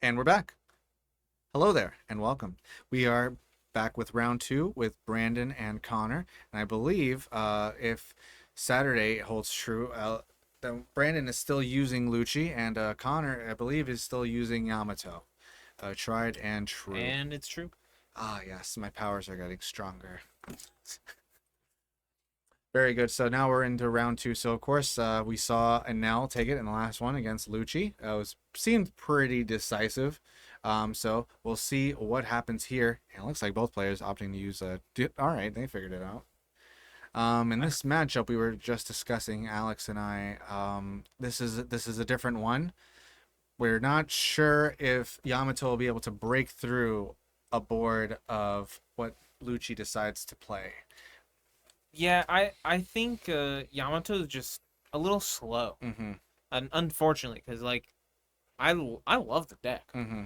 And we're back. Hello there, and welcome. We are back with round two with Brandon and Connor. And I believe if Saturday holds true, then Brandon is still using Lucci, and Connor, I believe, is still using Yamato. Tried and true. And it's true. Ah, yes, my powers are getting stronger. Very good. So now we're into round two. So of course we saw Enel take it in the last one against Lucci. It seemed pretty decisive. So we'll see what happens here. And it looks like both players opting to use a. All right, they figured it out. In this matchup we were just discussing, Alex and I. This is a different one. We're not sure if Yamato will be able to break through a board of what Lucci decides to play. Yeah, I think Yamato is just a little slow. Mm-hmm. And unfortunately, because I love the deck, Mm-hmm.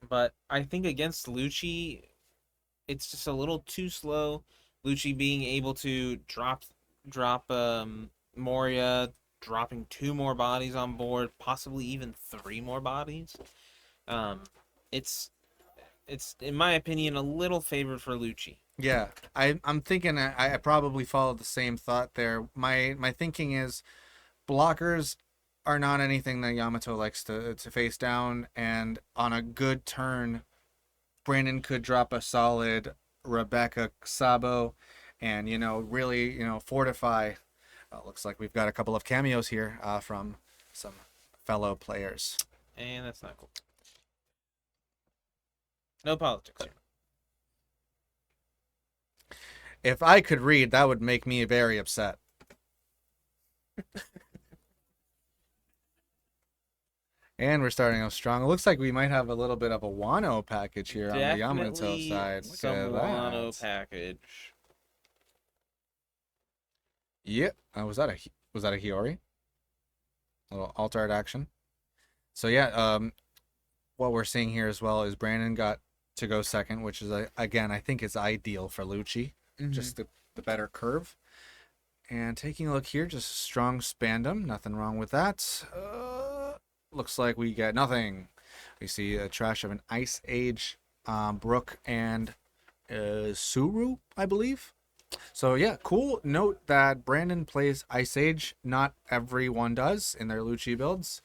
but I think against Lucci, it's just a little too slow. Lucci being able to drop Moria, dropping two more bodies on board, possibly even three more bodies. Um, it's it's in my opinion a little favored for Lucci. Yeah, I'm thinking I probably followed the same thought there. My thinking is blockers are not anything that Yamato likes to face down, and on a good turn, Brandon could drop a solid Rebecca Sabo, and really fortify. Looks like we've got a couple of cameos here from some fellow players. And that's not cool. No politics here. If I could read, that would make me very upset. And we're starting off strong. It looks like we might have a little bit of a Wano package here on the Yamato side. Look some at Wano that. package. Yeah. Was that a Hiyori? A little alt art action. So yeah, what we're seeing here as well is Brandon got to go second, which is again I think is ideal for Lucci. Just the better curve. And taking a look here, just strong spandom. Nothing wrong with that. Looks like we get nothing. We see a trash of an Ice Age, Brook, and Suru, I believe. So yeah, cool. Note that Brandon plays Ice Age. Not everyone does in their Lucci builds.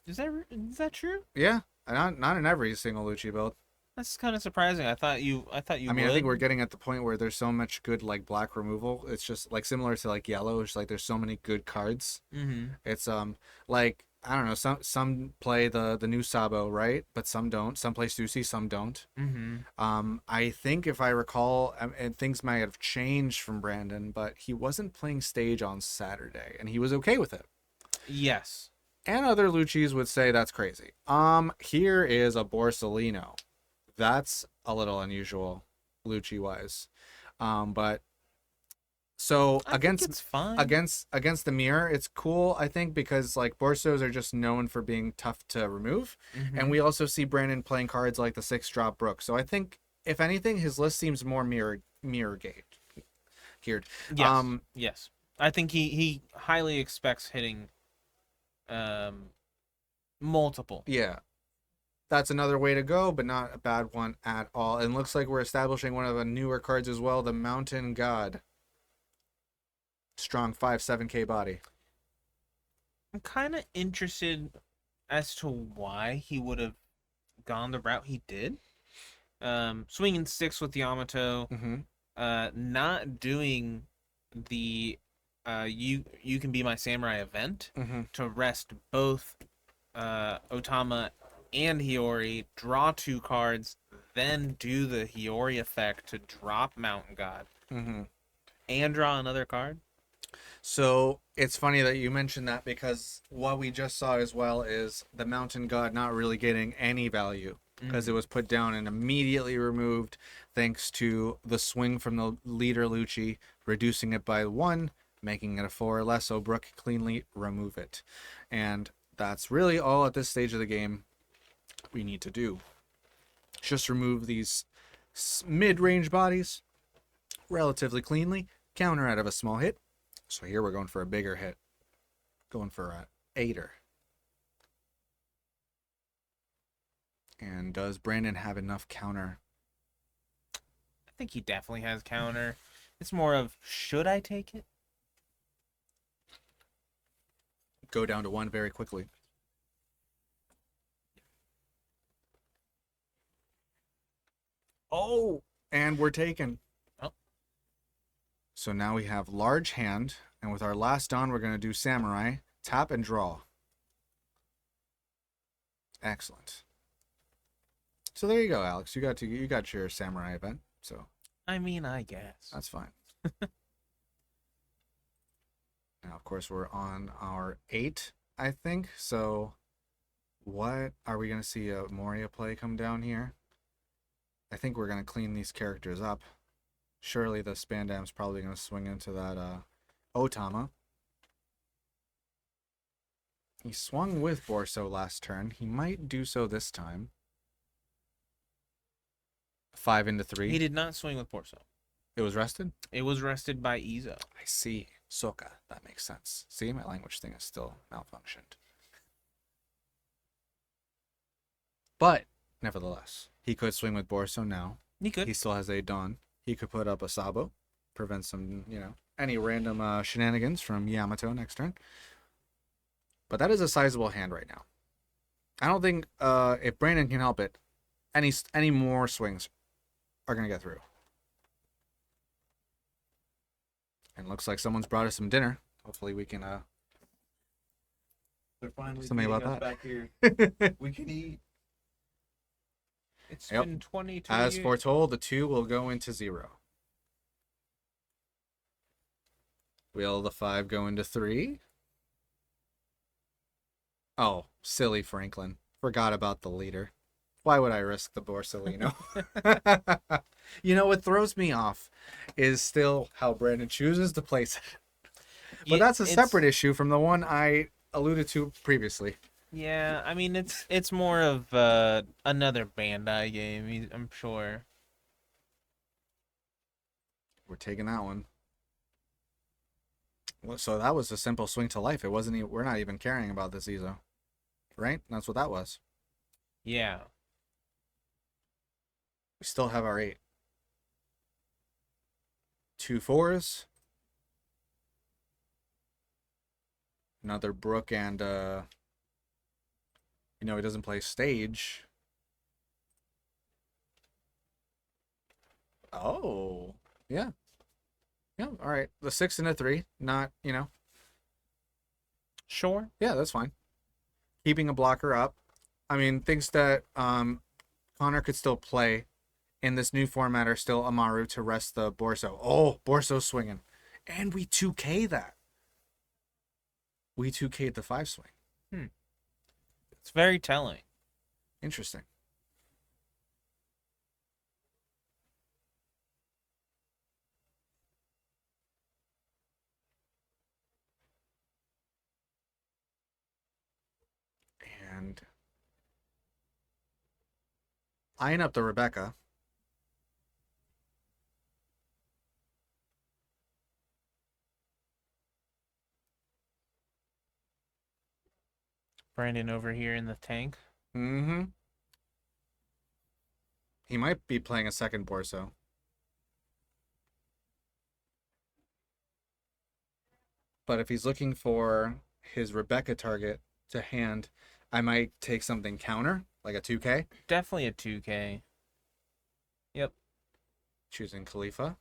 Is that true? Yeah, not in every single Lucci build. That's kind of surprising. I mean, I think we're getting at the point where there's so much good like black removal. It's just like similar to like yellow. It's like there's so many good cards. Mm-hmm. It's like I don't know. Some play the new Sabo, right? But some don't. Some play Susi, some don't. Mm-hmm. I think if I recall, and things might have changed from Brandon, but he wasn't playing stage on Saturday, and he was okay with it. Yes. And other Luccis would say that's crazy. Here is a Borsellino. That's a little unusual, Lucci wise. But so I think it's fine. against the mirror, it's cool, I think, because like Borsos are just known for being tough to remove. Mm-hmm. And we also see Brandon playing cards like the 6-drop Brook. So I think if anything, his list seems more mirror geared. Yes. Yes. I think he highly expects hitting multiple. Yeah. That's another way to go, but not a bad one at all. And looks like we're establishing one of the newer cards as well, the Mountain God. Strong 5-7K body. I'm kind of interested as to why he would have gone the route he did. Swinging six with Yamato, not doing the you can be my samurai event to rest both Otama and Hiyori, draw two cards, then do the Hiyori effect to drop Mountain God, and draw another card. So it's funny that you mentioned that because what we just saw as well is the Mountain God not really getting any value because it was put down and immediately removed thanks to the swing from the leader Lucci, reducing it by 1, making it a 4 or less, so Brook can cleanly remove it. And that's really all at this stage of the game we need to do. Just remove these mid-range bodies relatively cleanly, counter out of a small hit. So here we're going for a bigger hit. Going for a 8er. And does Brandon have enough counter? I think he definitely has counter. It's more of, should I take it? Go down to 1 very quickly. Oh, and we're taken. Oh. So now we have large hand, and with our last Dawn, we're going to do Samurai, tap and draw. Excellent. So there you go, Alex. You got your Samurai event. So I mean, I guess. that's fine. Now, of course, we're on our 8, I think. So what are we going to see a Moria play come down here? I think we're going to clean these characters up. Surely the Spandam's probably going to swing into that Otama. He swung with Borso last turn. He might do so this time. 5 into 3. He did not swing with Borso. It was rested? It was rested by Izo. I see. Soka. That makes sense. See, my language thing is still malfunctioned. But, nevertheless, he could swing with Borso now. He could. He still has a Dawn. He could put up a Sabo. Prevent some, any random shenanigans from Yamato next turn. But that is a sizable hand right now. I don't think if Brandon can help it, any more swings are going to get through. And looks like someone's brought us some dinner. Hopefully we can They're finally something getting about us that. back here. We can eat. It's Yep. been 22 As years. foretold, the 2 will go into 0. Will the 5 go into 3? Oh, silly Franklin. Forgot about the leader. Why would I risk the Borsalino? What throws me off is still how Brandon chooses to place it. But that's a separate issue from the one I alluded to previously. Yeah, I mean, it's more of another Bandai game, I'm sure. We're taking that one. Well, so that was a simple swing to life. It wasn't even, we're not even caring about this Izo. Right? That's what that was. Yeah. We still have our 8. 2 4s. Another Brook and he doesn't play stage. Oh. Yeah. Yeah, all right. The 6 and a 3, not, Sure. Yeah, that's fine. Keeping a blocker up. I mean, things that Connor could still play in this new format are still Amaru to rest the Borso. Oh, Borso swinging. And we 2K that. We 2K'd the 5 swing. It's very telling. Interesting. And eyeing up the Rebecca. Brandon over here in the tank. Mm-hmm. He might be playing a second Borso. But if he's looking for his Rebecca target to hand, I might take something counter, like a 2K. Definitely a 2K. Yep. Choosing Khalifa.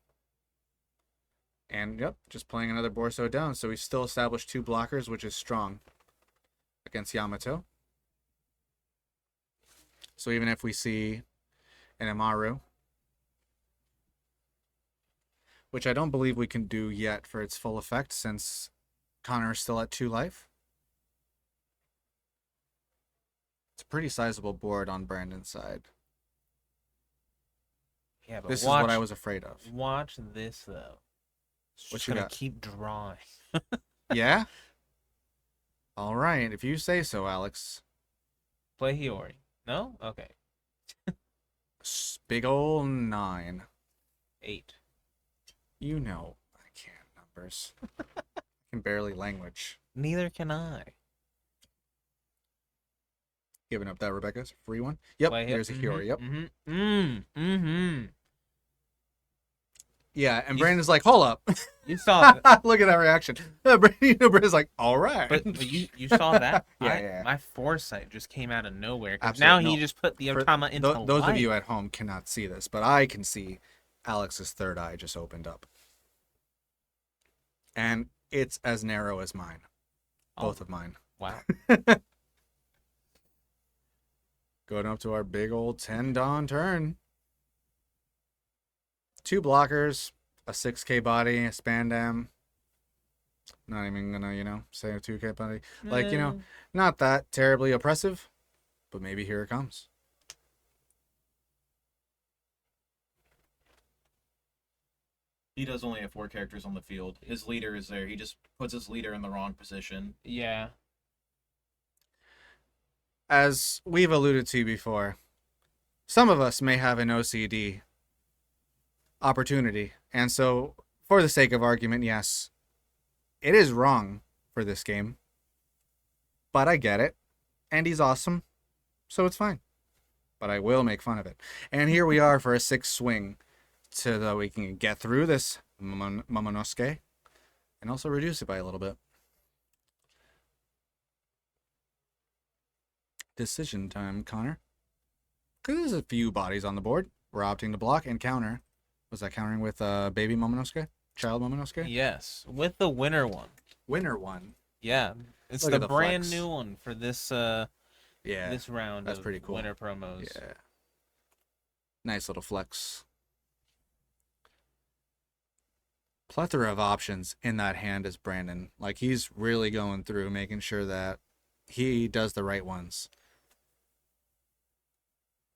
And, just playing another Borso down. So we still established 2 blockers, which is strong against Yamato. So even if we see an Amaru, which I don't believe we can do yet for its full effect since Connor is still at 2 life. It's a pretty sizable board on Brandon's side. Yeah, but This is what I was afraid of. Watch this, though. It's What just you gonna got? keep drawing. Yeah? All right, if you say so, Alex. Play Hiyori. No? Okay. Big ol' 9. 8. I can't numbers. I can barely language. Neither can I. Giving up that Rebecca's free one. Yep, Play it. there's a Hiyori. Yep. Yeah, and You- Brandon's like, hold up. You saw that. Look at that reaction. Brandon's like, all right. But you saw that? Yeah. My foresight just came out of nowhere. 'Cause Absolutely, now he no. just put the For Otama into those life. of you at home cannot see this, but I can see Alex's third eye just opened up. And it's as narrow as mine. Both of mine. Wow. Going up to our big old 10 Dawn turn. 2 blockers, a 6k body, a Spandam. Not even gonna, say a 2k body. Like, not that terribly oppressive, but maybe here it comes. He does only have 4 characters on the field. His leader is there. He just puts his leader in the wrong position. Yeah. As we've alluded to before, some of us may have an OCD opportunity. And so, for the sake of argument, yes, it is wrong for this game. But I get it. And he's awesome. So it's fine. But I will make fun of it. And here we are for a 6 swing so that we can get through this Momonosuke and also reduce it by a little bit. Decision time, Connor. Because there's a few bodies on the board. We're opting to block and counter. Was that countering with baby Momonosuke? Child Momonosuke? Yes, with the winner one. Winner one. Yeah, it's Look at the the brand flex. new one for this Yeah. this round that's of pretty cool. winter promos. Yeah. Nice little flex. Plethora of options in that hand is Brandon. Like, he's really going through making sure that he does the right ones.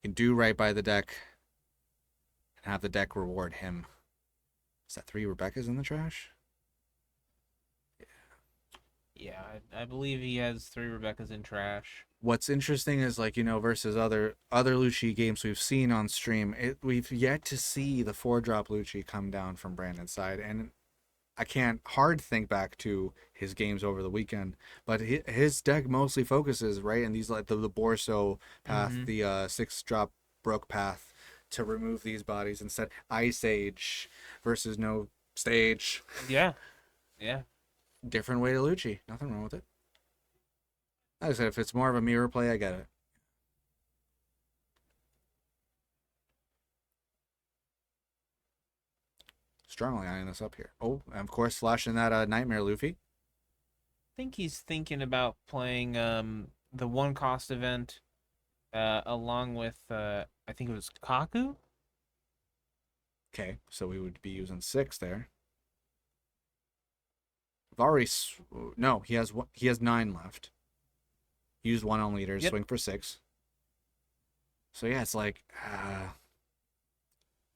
He can do right by the deck and have the deck reward him. Is that 3 Rebecca's in the trash? Yeah, I believe he has 3 Rebecca's in trash. What's interesting is, like, versus other Lucci games we've seen on stream, we've yet to see the 4-drop Lucci come down from Brandon's side, and I can't hard think back to his games over the weekend, but his deck mostly focuses right in these, like, the Borso path, the 6-drop Brook path, to remove these bodies instead. Ice Age versus no stage. Yeah. Different way to Lucci. Nothing wrong with it. Like I said, if it's more of a mirror play, I get it. Strongly eyeing this up here. Oh, and of course, flashing that Nightmare Luffy. I think he's thinking about playing the 1-cost event along with I think it was Kaku. Okay, so we would be using 6 there. We've already no, he has 9 left. Use 1 on leader, Yep. swing for 6. So yeah, it's like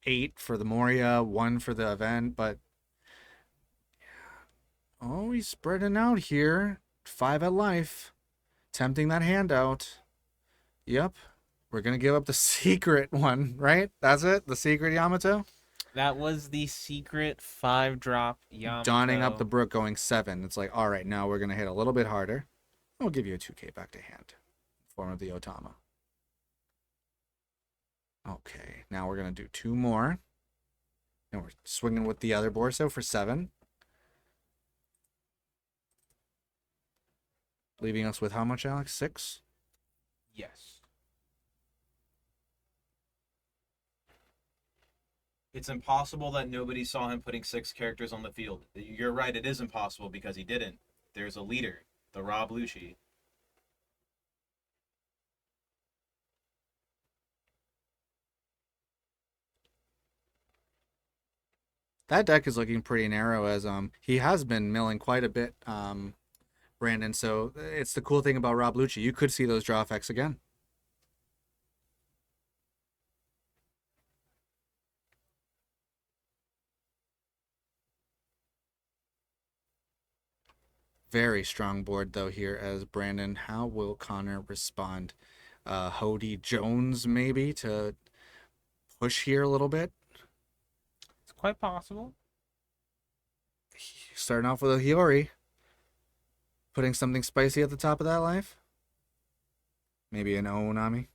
8 for the Moria, 1 for the event, but oh, he's spreading out here. 5 at life, tempting that handout. Yep, we're gonna give up the secret one, right? That's it, the secret Yamato. That was the secret 5-drop Yamato. Donning up the Brook, going 7. It's like, all right, now we're going to hit a little bit harder. We'll give you a 2k back to hand. Form of the Otama. Okay, now we're going to do 2 more. And we're swinging with the other Borso for 7. Leaving us with how much, Alex? 6? Yes. It's impossible that nobody saw him putting 6 characters on the field. You're right, it is impossible because he didn't. There's a leader, the Rob Lucci. That deck is looking pretty narrow, as he has been milling quite a bit, Brandon. So it's the cool thing about Rob Lucci. You could see those draw effects again. Very strong board, though, here as Brandon. How will Connor respond? Hody Jones, maybe, to push here a little bit? It's quite possible. Starting off with a Hiyori. Putting something spicy at the top of that life. Maybe an Oonami.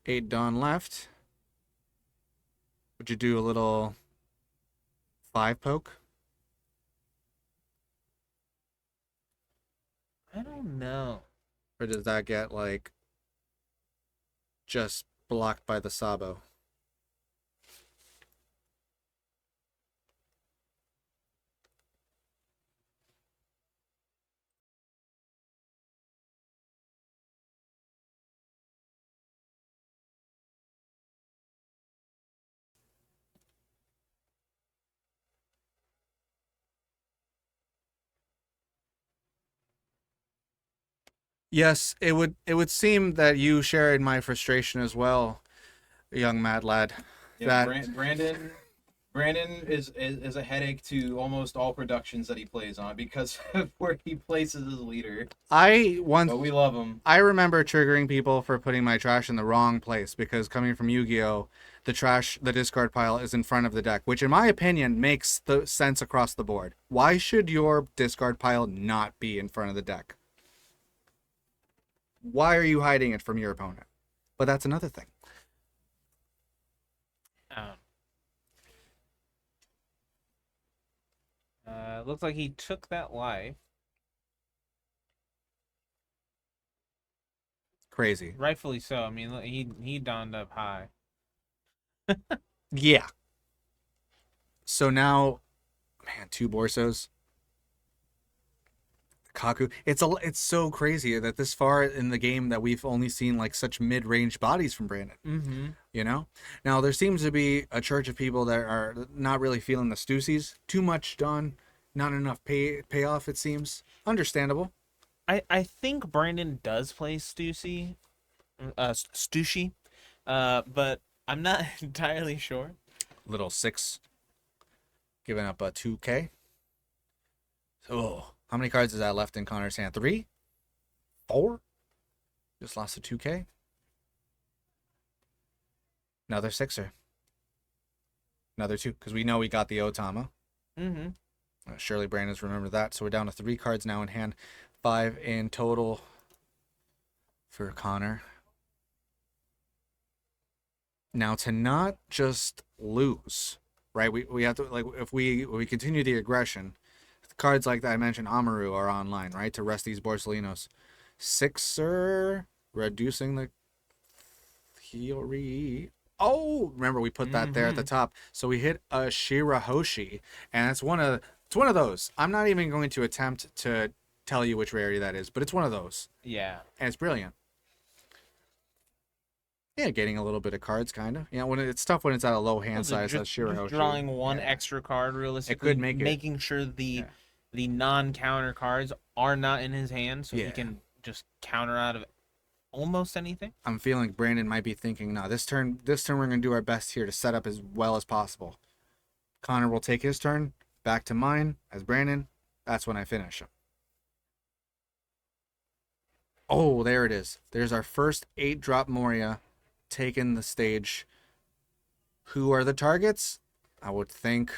8 Dawn left. Would you do a little 5 poke? I don't know. Or does that get, like, just blocked by the Sabo? Yes, it would seem that you shared my frustration as well, young mad lad. Yeah, That Brandon is a headache to almost all productions that he plays on because of where he places his leader. I once But we love him. I remember triggering people for putting my trash in the wrong place because coming from Yu-Gi-Oh, the discard pile is in front of the deck, which in my opinion makes the sense across the board. Why should your discard pile not be in front of the deck? Why are you hiding it from your opponent? But that's another thing. Looks like he took that life. Crazy. Rightfully so. I mean, look, he donned up high. Yeah. So now, man, 2 Borsos. Kaku. It's so crazy that this far in the game that we've only seen like such mid-range bodies from Brandon. Mm-hmm. You know? Now there seems to be a church of people that are not really feeling the Stussies. Too much done, not enough payoff, it seems. Understandable. I think Brandon does play Stussy, Stussy, but I'm not entirely sure. Little 6. Giving up a 2K. Oh, how many cards is that left in Connor's hand? 3? 4? Just lost a 2K. Another 6er. Another 2, because we know we got the Otama. Mm-hmm. Surely Brandon's remembered that. So we're down to 3 cards now in hand. 5 in total for Connor. Now to not just lose, right? We have to, like, if we continue the aggression, cards like that I mentioned, Amaru, are online, right? To rest these Borsalinos. 6er, reducing the theory. Oh, remember we put that there at the top. So we hit a Shirahoshi, and it's one of those. I'm not even going to attempt to tell you which rarity that is, but it's one of those. Yeah. And it's brilliant. Yeah, getting a little bit of cards, kind of. You know, when it's tough when it's at a low hand size. That's Shirahoshi. Drawing one extra card, realistically. It could make it. Making sure the non-counter cards are not in his hand, so he can just counter out of almost anything. I'm feeling Brandon might be thinking, no, this turn we're gonna do our best here to set up as well as possible. Connor will take his turn, back to mine as Brandon. That's when I finish him. Oh, there it is. There's our first 8-drop Moria taking the stage. Who are the targets? I would think.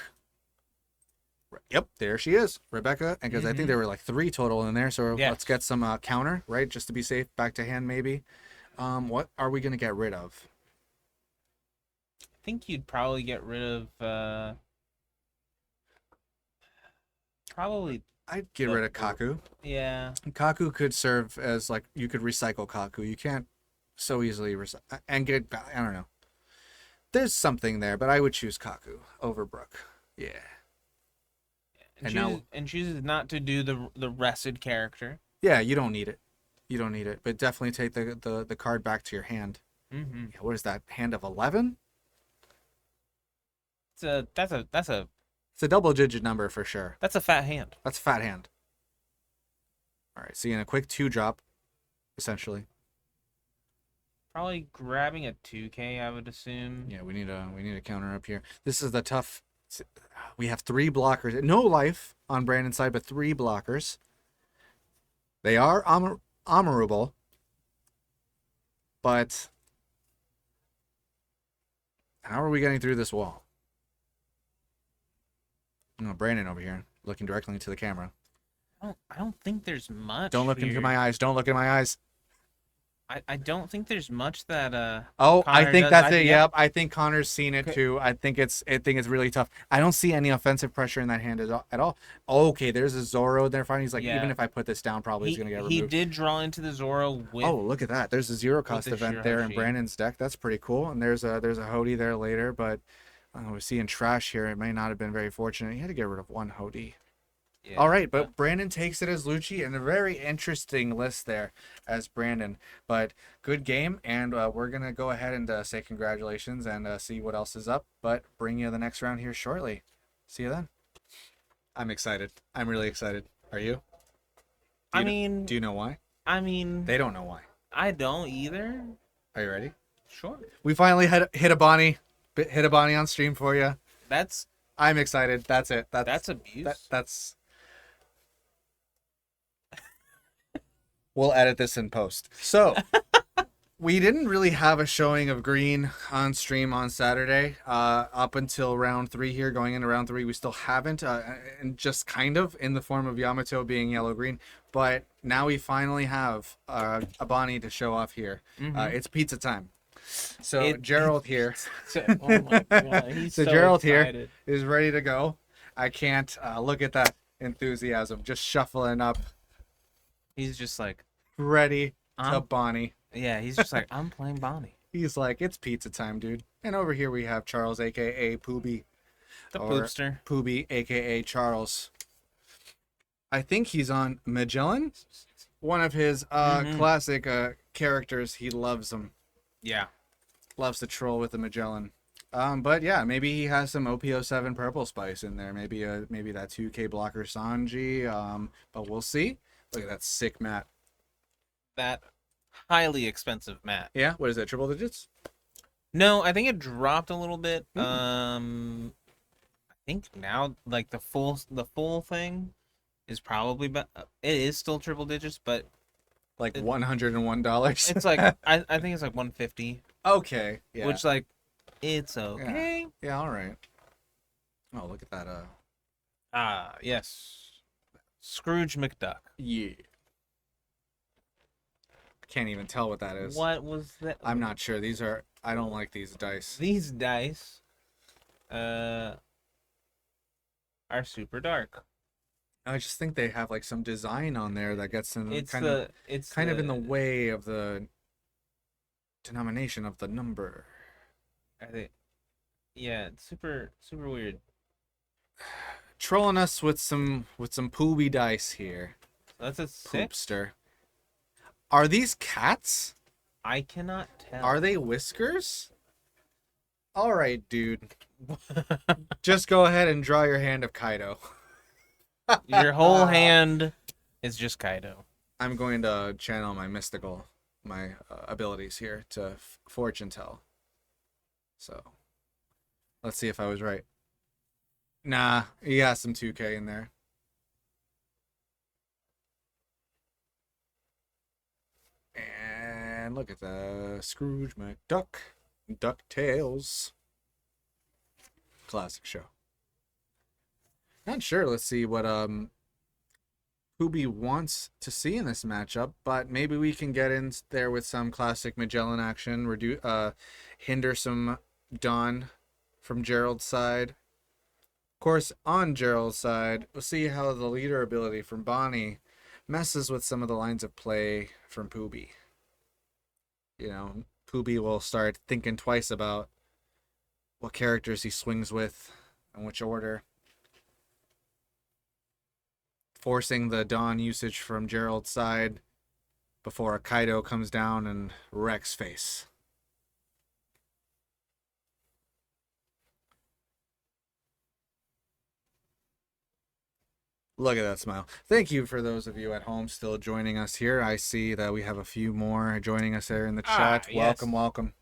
Yep, there she is, Rebecca. And because I think there were like 3 total in there, so let's get some counter, right? Just to be safe. Back to hand, maybe. What are we gonna get rid of? I think you'd probably get rid of. Probably. I'd get rid of Kaku. Yeah. Kaku could serve as, like, you could recycle Kaku. You can't so easily and get, I don't know. There's something there, but I would choose Kaku over Brooke. Yeah. And chooses not to do the rested character. Yeah, you don't need it. You don't need it, but definitely take the card back to your hand. Mm-hmm. Yeah, what is that? Hand of 11? It's a double-digit number for sure. That's a fat hand. That's a fat hand. All right, seeing a quick 2-drop, essentially. Probably grabbing a 2K, I would assume. Yeah, we need a counter up here. This is the tough. We have 3 blockers. No life on Brandon's side, but 3 blockers. They are honorable, but how are we getting through this wall? Oh, Brandon over here, looking directly into the camera. I don't think there's much. Don't look into here. my eyes. Don't look in my eyes. I don't think there's much that Oh, I Connor think does. that's it. yeah. Yep, I think Connor's seen it Okay. too. I think it's really tough. I don't see any offensive pressure in that hand at all. Okay, there's a Zoro there fighting. He's like, Yeah. even if I put this down, probably he's gonna get He removed. did draw into the Zoro with Oh, look at that. There's a zero cost the event there in Shirahoshi. Brandon's deck. That's pretty cool. And there's a Hody there later, but we're seeing trash here. It may not have been very fortunate. He had to get rid of one Hody. yeah, All right, but Brandon takes it as Lucci, and a very interesting list there as Brandon. But good game, and we're going to go ahead and say congratulations and see what else is up, but bring you the next round here shortly. See you then. I'm excited. I'm really excited. Are you? Do you know why? I mean, They don't know why. I don't either. Are you ready? Sure. We finally hit a Bonney on stream for you. That's I'm excited. That's it. that's abuse. That's. We'll edit this in post. So, we didn't really have a showing of green on stream on Saturday. Up until round 3 here, going into round 3, we still haven't, and just kind of in the form of Yamato being yellow-green. But now we finally have a Bonney to show off here. It's pizza time. So Gerald here. Oh my god, he's So so Gerald excited. here is ready to go. I can't look at that enthusiasm, just shuffling up, He's just like, ready to Bonney. yeah, he's just like, I'm playing Bonney. He's like, it's pizza time, dude. And over here we have Charles, aka Pooby. The Or poopster. Pooby, aka Charles. I think he's on Magellan. One of his classic characters. He loves them. Yeah. Loves to troll with the Magellan. But yeah, maybe he has some OP07 purple spice in there. Maybe that 2K blocker Sanji. But we'll see. Look at that sick mat. That highly expensive mat. Yeah, what is that? Triple digits? No, I think it dropped a little bit. Hmm. I think now like the full thing is probably it is still triple digits, but Like $101. it's like I think it's like 150, Okay. Yeah. which like it's okay. Yeah. All right. Oh, look at that. Ah, yes. Scrooge McDuck. Yeah. Can't even tell what that is. What was that? I'm not sure. I don't like these dice. These dice are super dark. I just think they have like some design on there that gets in It's kind the of it's kind of the, in the way of the denomination of the number. I think, yeah, it's super weird. Trolling us with some pooby dice here. That's a 6. Poopster. Are these cats? I cannot tell. Are they whiskers? All right, dude. Just go ahead and draw your hand of Kaido. Your whole hand is just Kaido. I'm going to channel my abilities here to fortune tell. So, let's see if I was right. Nah, he has some 2K in there. And look at the Scrooge McDuck. DuckTales. Classic show. Not sure. Let's see what Pooby wants to see in this matchup, but maybe we can get in there with some classic Magellan action, hinder some Dawn from Gerald's side. Of course, on Gerald's side, we'll see how the leader ability from Bonney messes with some of the lines of play from Pooby. You know, Pooby will start thinking twice about what characters he swings with and which order. Forcing the Dawn usage from Gerald's side before a Kaido comes down and wrecks face. Look at that smile. Thank you for those of you at home still joining us here. I see that we have a few more joining us there in the chat. Yes. Welcome, welcome.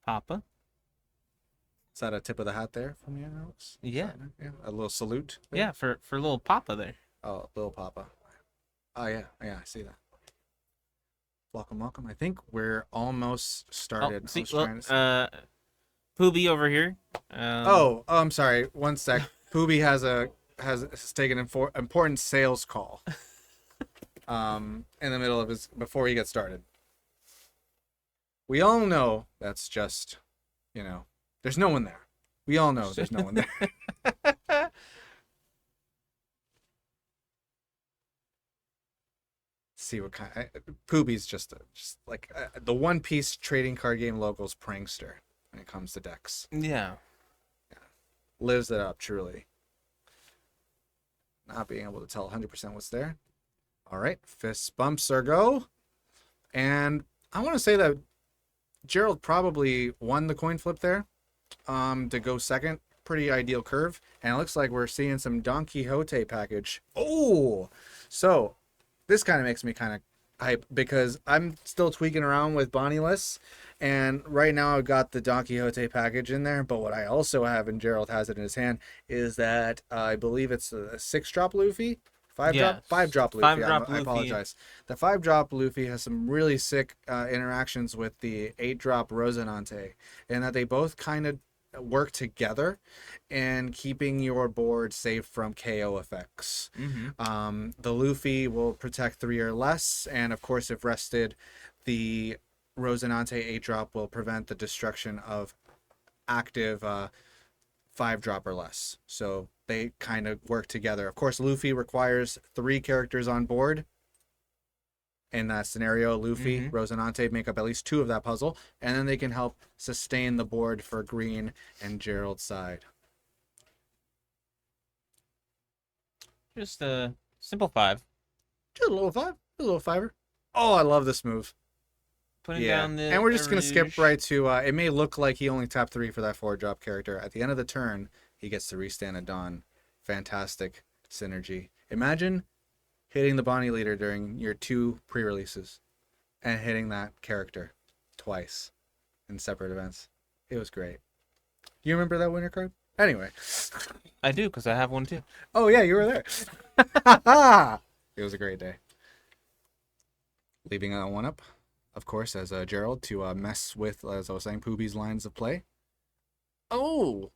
Papa? Is that a tip of the hat there from you, Alex? Yeah. Yeah. A little salute. there? Yeah, for little Papa there. Oh, little Papa. Oh, yeah. Yeah, I see that. Welcome, welcome. I think we're almost started. See, I was trying to see. Pooby over here. I'm sorry. One sec. Pooby has a has taken an important sales call. In the middle of before he gets started. We all know that's just, there's no one there. We all know there's no one there. See what kind. Poopy's just like the One Piece trading card game locals prankster when it comes to decks. Yeah. Lives it up truly. Not being able to tell 100% what's there. All right, fist bumps are go, and I want to say that Gerald probably won the coin flip there, to go second. Pretty ideal curve, and it looks like we're seeing some Don Quixote package. Oh, so this kind of makes me kind of hype because I'm still tweaking around with Bonney lists, and right now I've got the Don Quixote package in there. But what I also have, and Gerald has it in his hand, is that I believe it's a 6-drop Luffy. 5-drop Luffy. 5-drop I Luffy. apologize. The 5-drop Luffy has some really sick interactions with the 8-drop Rosinante, and that they both kind of work together and keeping your board safe from KO effects. The Luffy will protect 3 or less, and of course, if rested, the Rosinante 8-drop will prevent the destruction of active 5-drop or less. So they kind of work together. Of course, Luffy requires 3 characters on board. In that scenario, Luffy, Rosinante make up at least 2 of that puzzle, and then they can help sustain the board for Green and Gerald's side. Just a simple 5. Just a little 5, a little 5er. Oh, I love this move. Putting down the and we're just going to skip Rouge. right to, it may look like he only tapped 3 for that 4-drop character. At the end of the turn, he gets to restand a Dawn. Fantastic synergy. Imagine hitting the Bonney leader during your 2 pre-releases and hitting that character twice in separate events. It was great. You remember that winner card? Anyway. I do, because I have one too. Oh, yeah, you were there. It was a great day. Leaving one up, of course, as Gerald to mess with, as I was saying, Poopy's lines of play. Oh!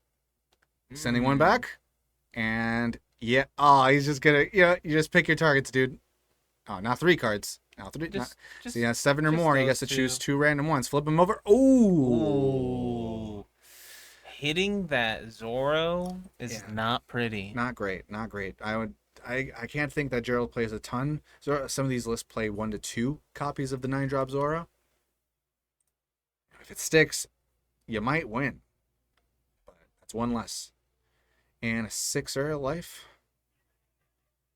Sending one back. And yeah, he's just gonna, you just pick your targets, dude. Oh, now 3 cards. Now 3. Just So he has 7 or just more. He those gets to 2. choose 2 random ones. Flip them over. Ooh. Ooh. Hitting that Zoro is not pretty. Not great. Not great. I can't think that Gerald plays a ton. Some of these lists play 1 to 2 copies of the 9-drop Zoro. If it sticks, you might win. But that's 1 less. And a 6er life.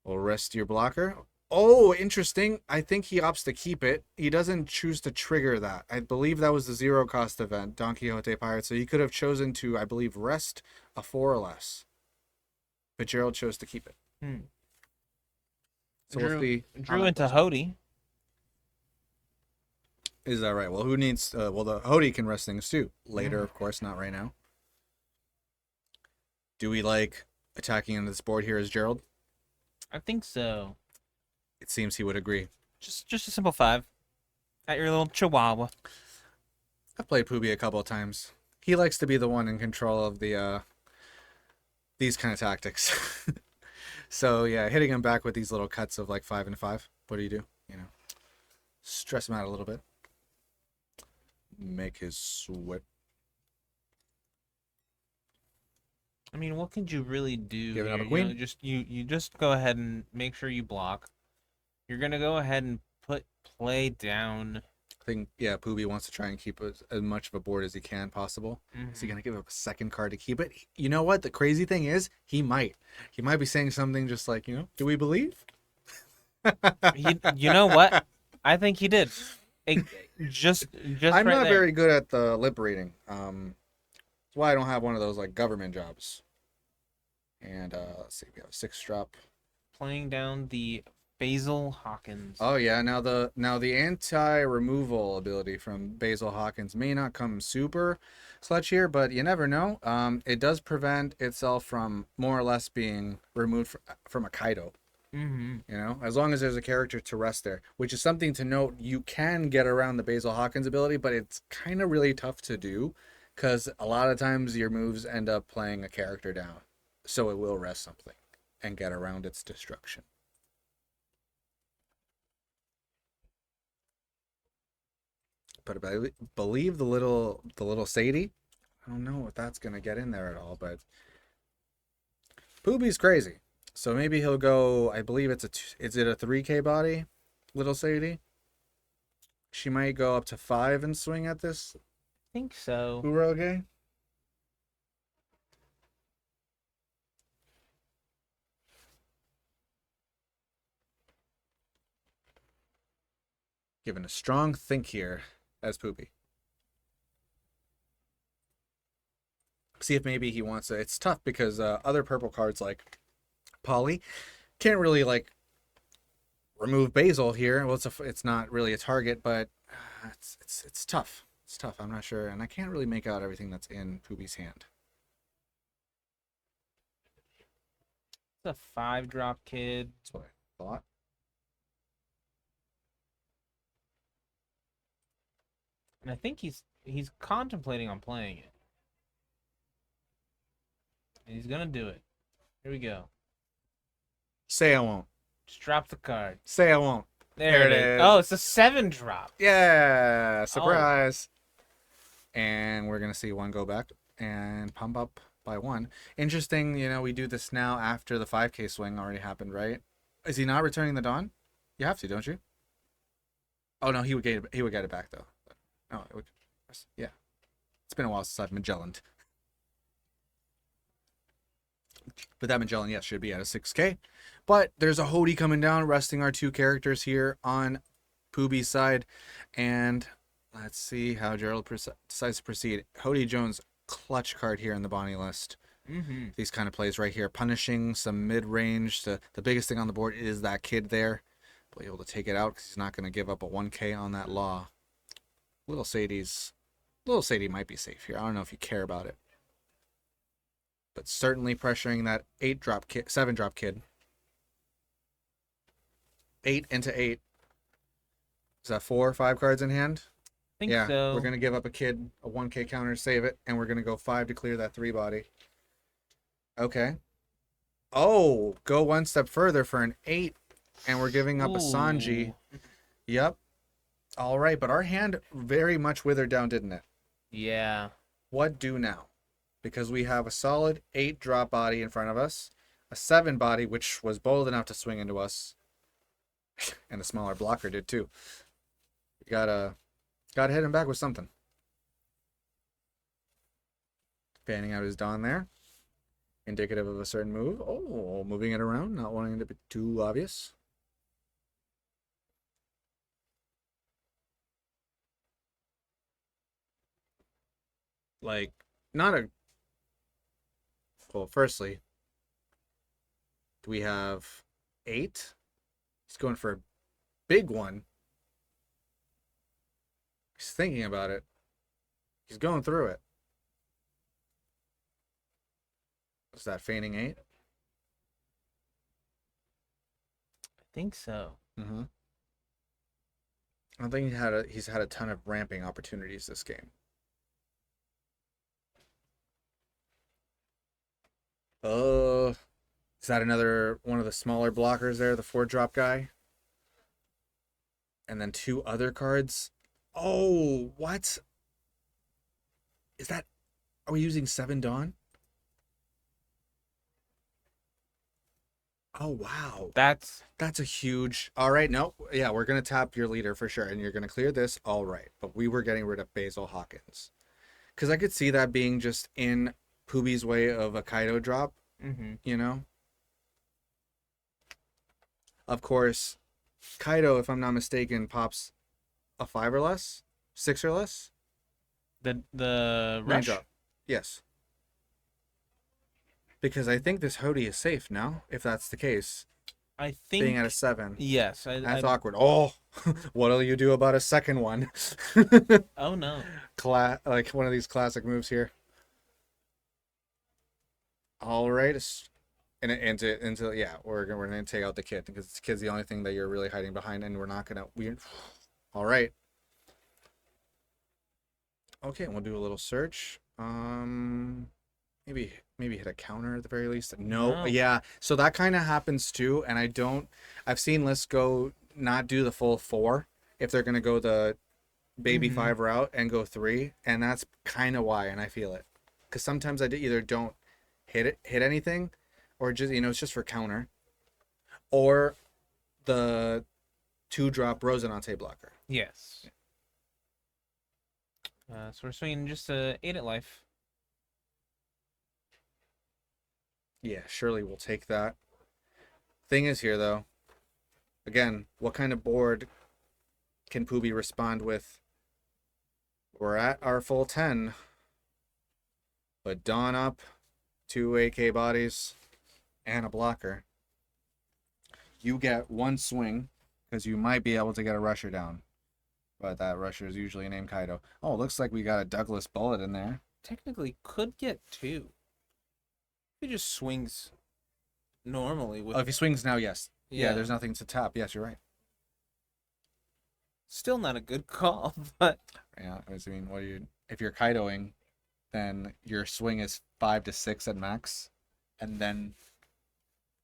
Will rest your blocker. Oh, interesting. I think he opts to keep it. He doesn't choose to trigger that. I believe that was the 0-cost event, Don Quixote Pirate. So he could have chosen to, I believe, rest a 4 or less. But Gerald chose to keep it. So we'll see. Drew into Hody. Is that right? Well, who needs... the Hody can rest things too. Later, of course, not right now. Do we like attacking into this board here as Gerald? I think so. It seems he would agree. Just a simple 5. At your little chihuahua. I've played Poopy a couple of times. He likes to be the one in control of the these kind of tactics. So yeah, hitting him back with these little cuts of like 5 and 5. What do? Stress him out a little bit. Make his sweat. I mean, what could you really do? Giving up a here? queen? You just go ahead and make sure you block. You're gonna go ahead and play down. I think Poopy wants to try and keep as much of a board as he can possible. Is he gonna give up a 2nd card to keep it? You know what? The crazy thing is, he might be saying something just like, do we believe? You know what? I think he did. Just. I'm right not there. very good at the lip reading. That's why I don't have one of those like government jobs. And let's see, we have a 6-drop. Playing down the Basil Hawkins. Oh yeah, now the anti-removal ability from Basil Hawkins may not come super clutch here, but you never know. It does prevent itself from more or less being removed from a Kaido. As long as there's a character to rest there, which is something to note. You can get around the Basil Hawkins ability, but it's kind of really tough to do because a lot of times your moves end up playing a character down, so it will rest something. and get around its destruction. But I believe the little Sadie, I don't know if that's gonna get in there at all, but Poopy's crazy. So maybe he'll go, I believe is it a 3K body, little Sadie? She might go up to 5 and swing at this I think so. Uroge. Given a strong think here as Poopy. See if maybe he wants to. It's tough because other purple cards like Polly can't really like remove Basil here. Well, it's not really a target, but it's tough. It's tough. I'm not sure, and I can't really make out everything that's in Poopy's hand. It's a 5-drop kid. That's what I thought. And I think he's contemplating on playing it. And he's gonna do it. Here we go. Say I won't. Just drop the card. Say I won't. There it is. Oh, it's a 7-drop. Yeah, surprise. And we're gonna see one go back and pump up by 1. Interesting, we do this now after the 5K swing already happened, right? Is he not returning the Dawn? You have to, don't you? Oh no, he would get it back though. Oh, it would. Yeah, it's been a while since I've Magellaned. But that Magellan, yes, should be at a 6K. But there's a Hody coming down, resting our 2 characters here on Pooby's side. And let's see how Gerald decides to proceed. Hody Jones, clutch card here in the Bonney list. Mm-hmm. These kind of plays right here. Punishing some mid-range. The biggest thing on the board is that kid there. But able to take it out because he's not going to give up a 1K on that Law. Little Sadie might be safe here. I don't know if you care about it. But certainly pressuring that 8-drop kid, 7-drop kid. 8 into 8. Is that 4 or 5 cards in hand? I think yeah, so. We're going to give up a kid a 1K counter to save it, and we're going to go 5 to clear that 3 body. Okay. Oh, go one step further for an 8, and we're giving up a Sanji. Yep. All right, but our hand very much withered down, didn't it? Yeah. What do now? Because we have a solid 8-drop body in front of us, a 7 body, which was bold enough to swing into us, and a smaller blocker did too. We gotta hit him back with something. Fanning out his Dawn there. Indicative of a certain move. Oh, moving it around, not wanting it to be too obvious. Like, not a... Well, firstly, do we have 8? He's going for a big one. He's thinking about it. He's going through it. Is that feigning 8? I think so. Mm-hmm. I don't think he's had a ton of ramping opportunities this game. Is that another one of the smaller blockers there, the 4-drop guy? And then 2 other cards. Oh, what? Is that... Are we using 7 Dawn? Oh, wow. That's a huge... All right, no. Yeah, we're going to tap your leader for sure, and you're going to clear this. All right. But we were getting rid of Basil Hawkins. Because I could see that being just in Pooby's way of a Kaido drop, Of course, Kaido, if I'm not mistaken, pops a 5 or less? 6 or less? the rush. Raindrop. Yes. Because I think this Hody is safe now, if that's the case. I think Being at a 7. Yes. That's awkward. Oh, what'll you do about a second one? Oh no. Like one of these classic moves here. All right. Into yeah, we're gonna take out the kid because the kid's the only thing that you're really hiding behind, and we're not gonna all right. Okay, we'll do a little search. maybe hit a counter at the very least. No, No. yeah. So that kind of happens too, and I've seen lists go not do the full 4 if they're gonna go the baby Mhm. 5 route and go 3, and that's kind of why, and I feel it, because sometimes either don't hit anything, or just it's just for counter, or the 2-drop Rosinante blocker. Yes. So we're swinging just 8 at life. Yeah, surely we'll take that. Thing is here though, again, what kind of board can Pooby respond with? We're at our full 10, but Dawn up, 2 AK bodies, and a blocker. You get 1 swing, because you might be able to get a rusher down. But that rusher is usually named Kaido. Oh, looks like we got a Douglas bullet in there. Technically, could get 2. He just swings normally with. Oh, if he swings now, yes. Yeah, Yeah. there's nothing to tap. Yes, you're right. Still not a good call, but Yeah, I mean, if you're Kaidoing, then your swing is 5 to 6 at max. And then,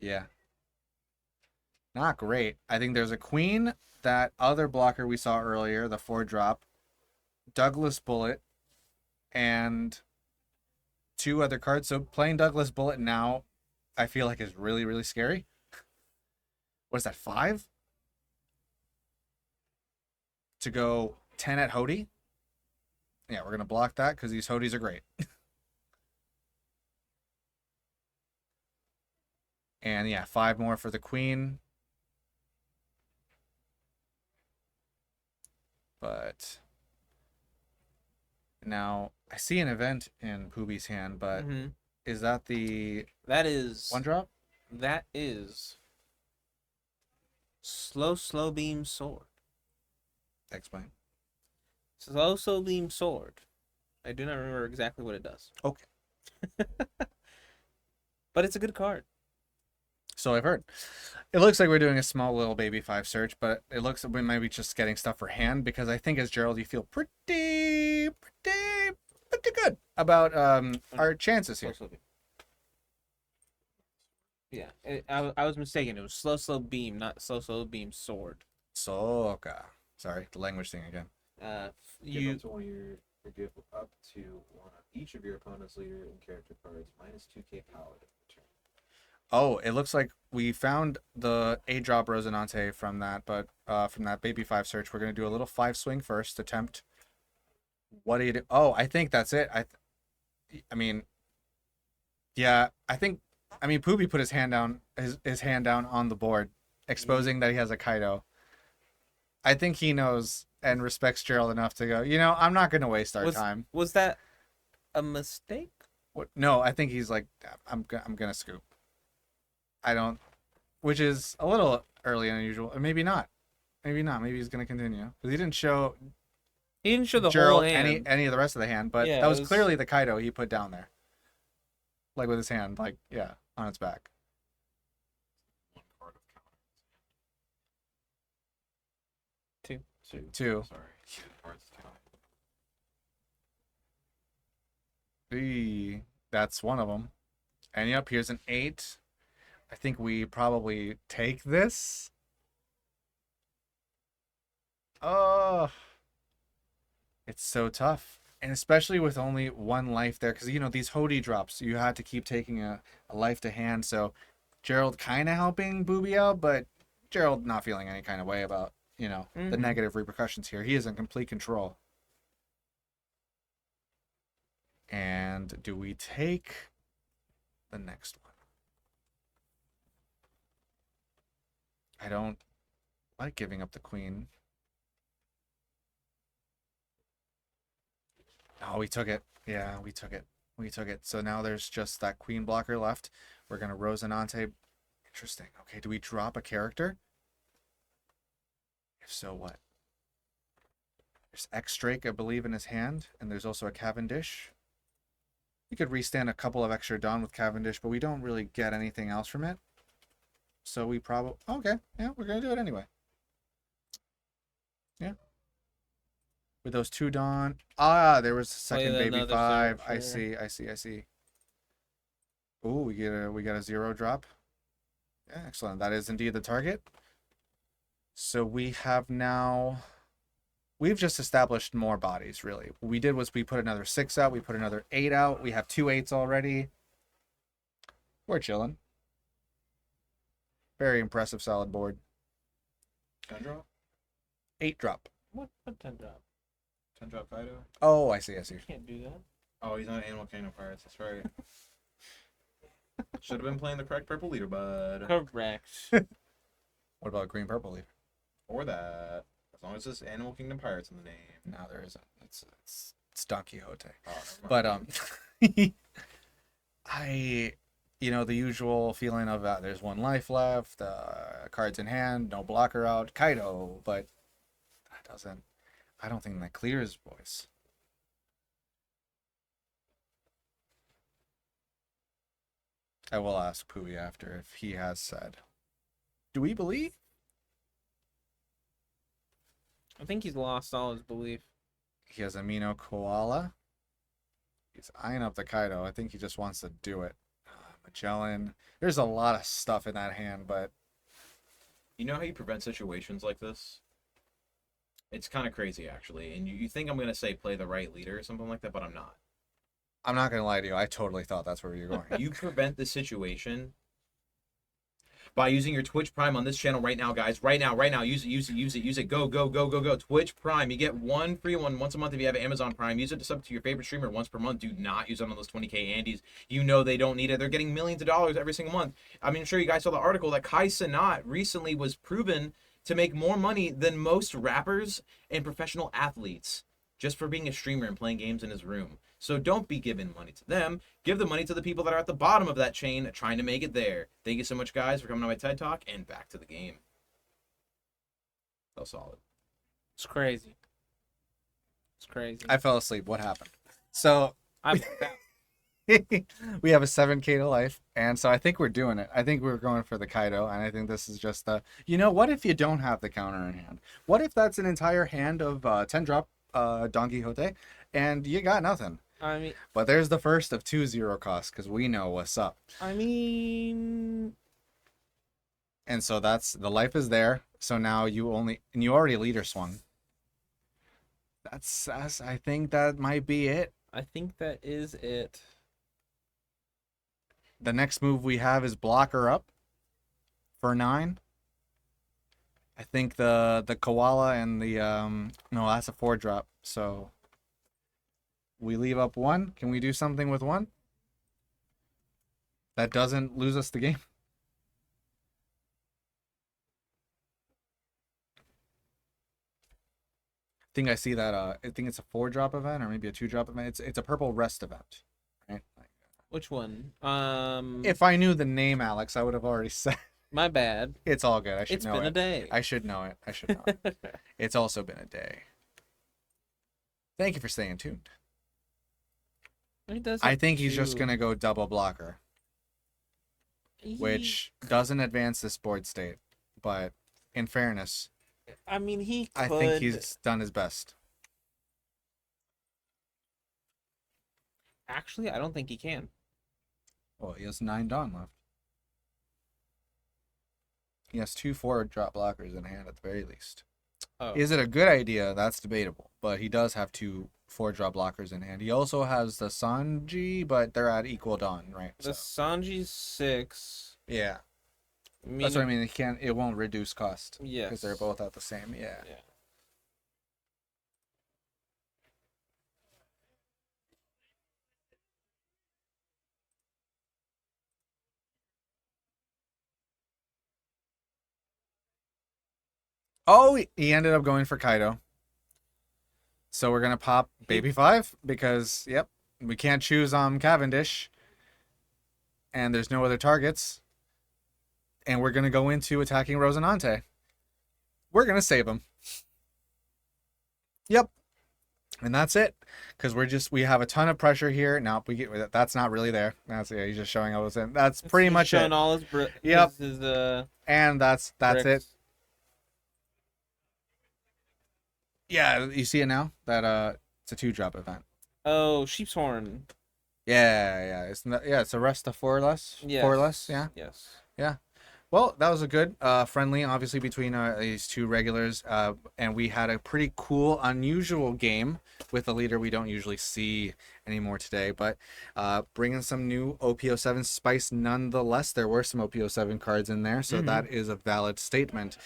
yeah. Not great. I think there's a queen, that other blocker we saw earlier, the 4-drop, Douglas bullet, and 2 other cards. So playing Douglas bullet now, I feel like is really, really scary. What is that, 5? To go 10 at Hody? Yeah, we're going to block that because these Hodies are great. And yeah, 5 more for the queen. But now I see an event in Pooby's hand, but is that the that is 1-drop? That is slow beam sword. Explain. Slow beam sword. I do not remember exactly what it does. Okay. But it's a good card. So I've heard. It looks like we're doing a small little baby 5 search, but it looks like we might be just getting stuff for hand, because I think as Gerald, you feel pretty good about our chances here. Yeah, I was mistaken. It was slow beam, not slow beam sword. Soka. Sorry, the language thing again. You Give up to up to one of each of your opponent's leader and character cards minus 2k power to return. Oh, it looks like we found the 8-drop Rosinante from that, but from that baby 5 search, we're gonna do a little 5 swing first attempt. What do you do? Oh, I think that's it. I mean, yeah, I mean, Pooby put his hand down on the board, exposing that he has a Kaido. I think he knows and respects Gerald enough to go, I'm not gonna waste our time. Was that a mistake? What? No, I think he's like, I'm gonna scoop. I don't, which is a little early and unusual. Or maybe not. Maybe he's gonna continue because he didn't show. He didn't show the Gerald whole hand. any of the rest of the hand, but Yeah, that was it was- clearly the Kaido he put down there, like with his hand, like on its back. One card of counter. Two. Two. Sorry. 2 cards to counter. That's one of them. And yep, here's an 8. I think we probably take this. Oh, it's so tough. And especially with only 1 life there, because, these Hody drops, you had to keep taking a life to hand. So Gerald kind of helping Booby out, but Gerald not feeling any kind of way about, the negative repercussions here. He is in complete control. And do we take the next one? I don't like giving up the queen. Oh, we took it. Yeah, we took it. So now there's just that queen blocker left. We're going to Rosinante. Interesting. Okay, do we drop a character? If so, what? There's X-Drake, I believe, in his hand. And there's also a Cavendish. We could restand a couple of extra Dawn with Cavendish, but we don't really get anything else from it. So we probably... Okay, yeah, we're going to do it anyway. Yeah. With those 2 Dawn. Ah, there was a second baby 5. I see. Ooh, we get a 0 drop. Yeah, excellent. That is indeed the target. So we have now. We've just established more bodies, really. What we did was we put another 6 out. We put another 8 out. We have 2 8s already. We're chilling. Very impressive solid board. 10 drop? 8 drop. What 10 drop? 10 drop Kaido? Oh, I see. Can't do that. Oh, he's not Animal Kingdom Pirates. That's right. Should have been playing the correct purple leader, bud. Correct. What about green purple leader? Or that. As long as it's Animal Kingdom Pirates in the name. No, there isn't. It's Don Quixote. Oh, never mind. But the usual feeling of there's 1 life left, cards in hand, no blocker out, Kaido, but that doesn't. I don't think that clears, boys. I will ask Pui after if he has said. Do we believe? I think he's lost all his belief. He has Amino Koala. He's eyeing up the Kaido. I think he just wants to do it. Magellan. There's a lot of stuff in that hand, but You know how you prevent situations like this? It's kind of crazy, actually. And you think I'm going to say play the right leader or something like that, but I'm not. I'm not going to lie to you. I totally thought that's where you're going. You prevent the situation by using your Twitch Prime on this channel right now, guys. Right now. Use it. Go. Twitch Prime. You get 1 free one once a month if you have Amazon Prime. Use it to sub to your favorite streamer once per month. Do not use it on those 20K Andes. You know they don't need it. They're getting millions of dollars every single month. I mean, I'm sure you guys saw the article that Kai Cenat recently was proven to make more money than most rappers and professional athletes just for being a streamer and playing games in his room. So don't be giving money to them. Give the money to the people that are at the bottom of that chain trying to make it there. Thank you so much, guys, for coming on my TED Talk, and back to the game. So solid. It's crazy. It's crazy. I fell asleep. What happened? So I'm we have a 7K to life, and so I think we're doing it. I think we're going for the Kaido, and I think this is just the. What if you don't have the counter in hand? What if that's an entire hand of 10 drop Don Quixote, and you got nothing? But there's the first of 2 0 costs because we know what's up. And so that's the life is there. So now you already leader swung. I think that might be it. I think that is it. The next move we have is blocker up for 9. I think the koala and the no, that's a 4 drop. So we leave up 1. Can we do something with 1? That doesn't lose us the game. I think I see that. I think it's a 4 drop event or maybe a 2 drop event. It's a purple rest event, right? Which one? If I knew the name, Alex, I would have already said. My bad. It's all good. I should It's know been it. a day. I should know it. It's also been a day. Thank you for staying tuned. He does I have think he's just 2. gonna go double blocker, which doesn't advance this board state. But in fairness, I mean, he could. I think he's done his best. Actually, I don't think he can. Well, he has 9 Dawn left. He has 2 4 drop blockers in hand at the very least. Oh. Is it a good idea? That's debatable. But he does have 2 4 drop blockers in hand. He also has the Sanji, but they're at equal Dawn, right? The Sanji's 6. Yeah. That's what I mean. It won't reduce cost. Yes. Because they're both at the same. Yeah. Yeah. Oh, he ended up going for Kaido. So we're gonna pop Baby 5 because we can't choose Cavendish. And there's no other targets. And we're gonna go into attacking Rosinante. We're gonna save him. Yep. And that's it. Because we have a ton of pressure here. Now that's not really there. He's just showing all those. That's pretty much showing it. all his Yep. his And that's bricks. it. Yeah, you see it now? That it's a 2 drop event. Oh, Sheep's Horn. It's not, yeah, it's a rest of four less. Four less, yeah. Yes. Yeah. Well, that was a good friendly, obviously, between these two regulars. And we had a pretty cool, unusual game with a leader we don't usually see anymore today. But bringing some new OP07 spice nonetheless. There were some OP07 cards in there, so that is a valid statement.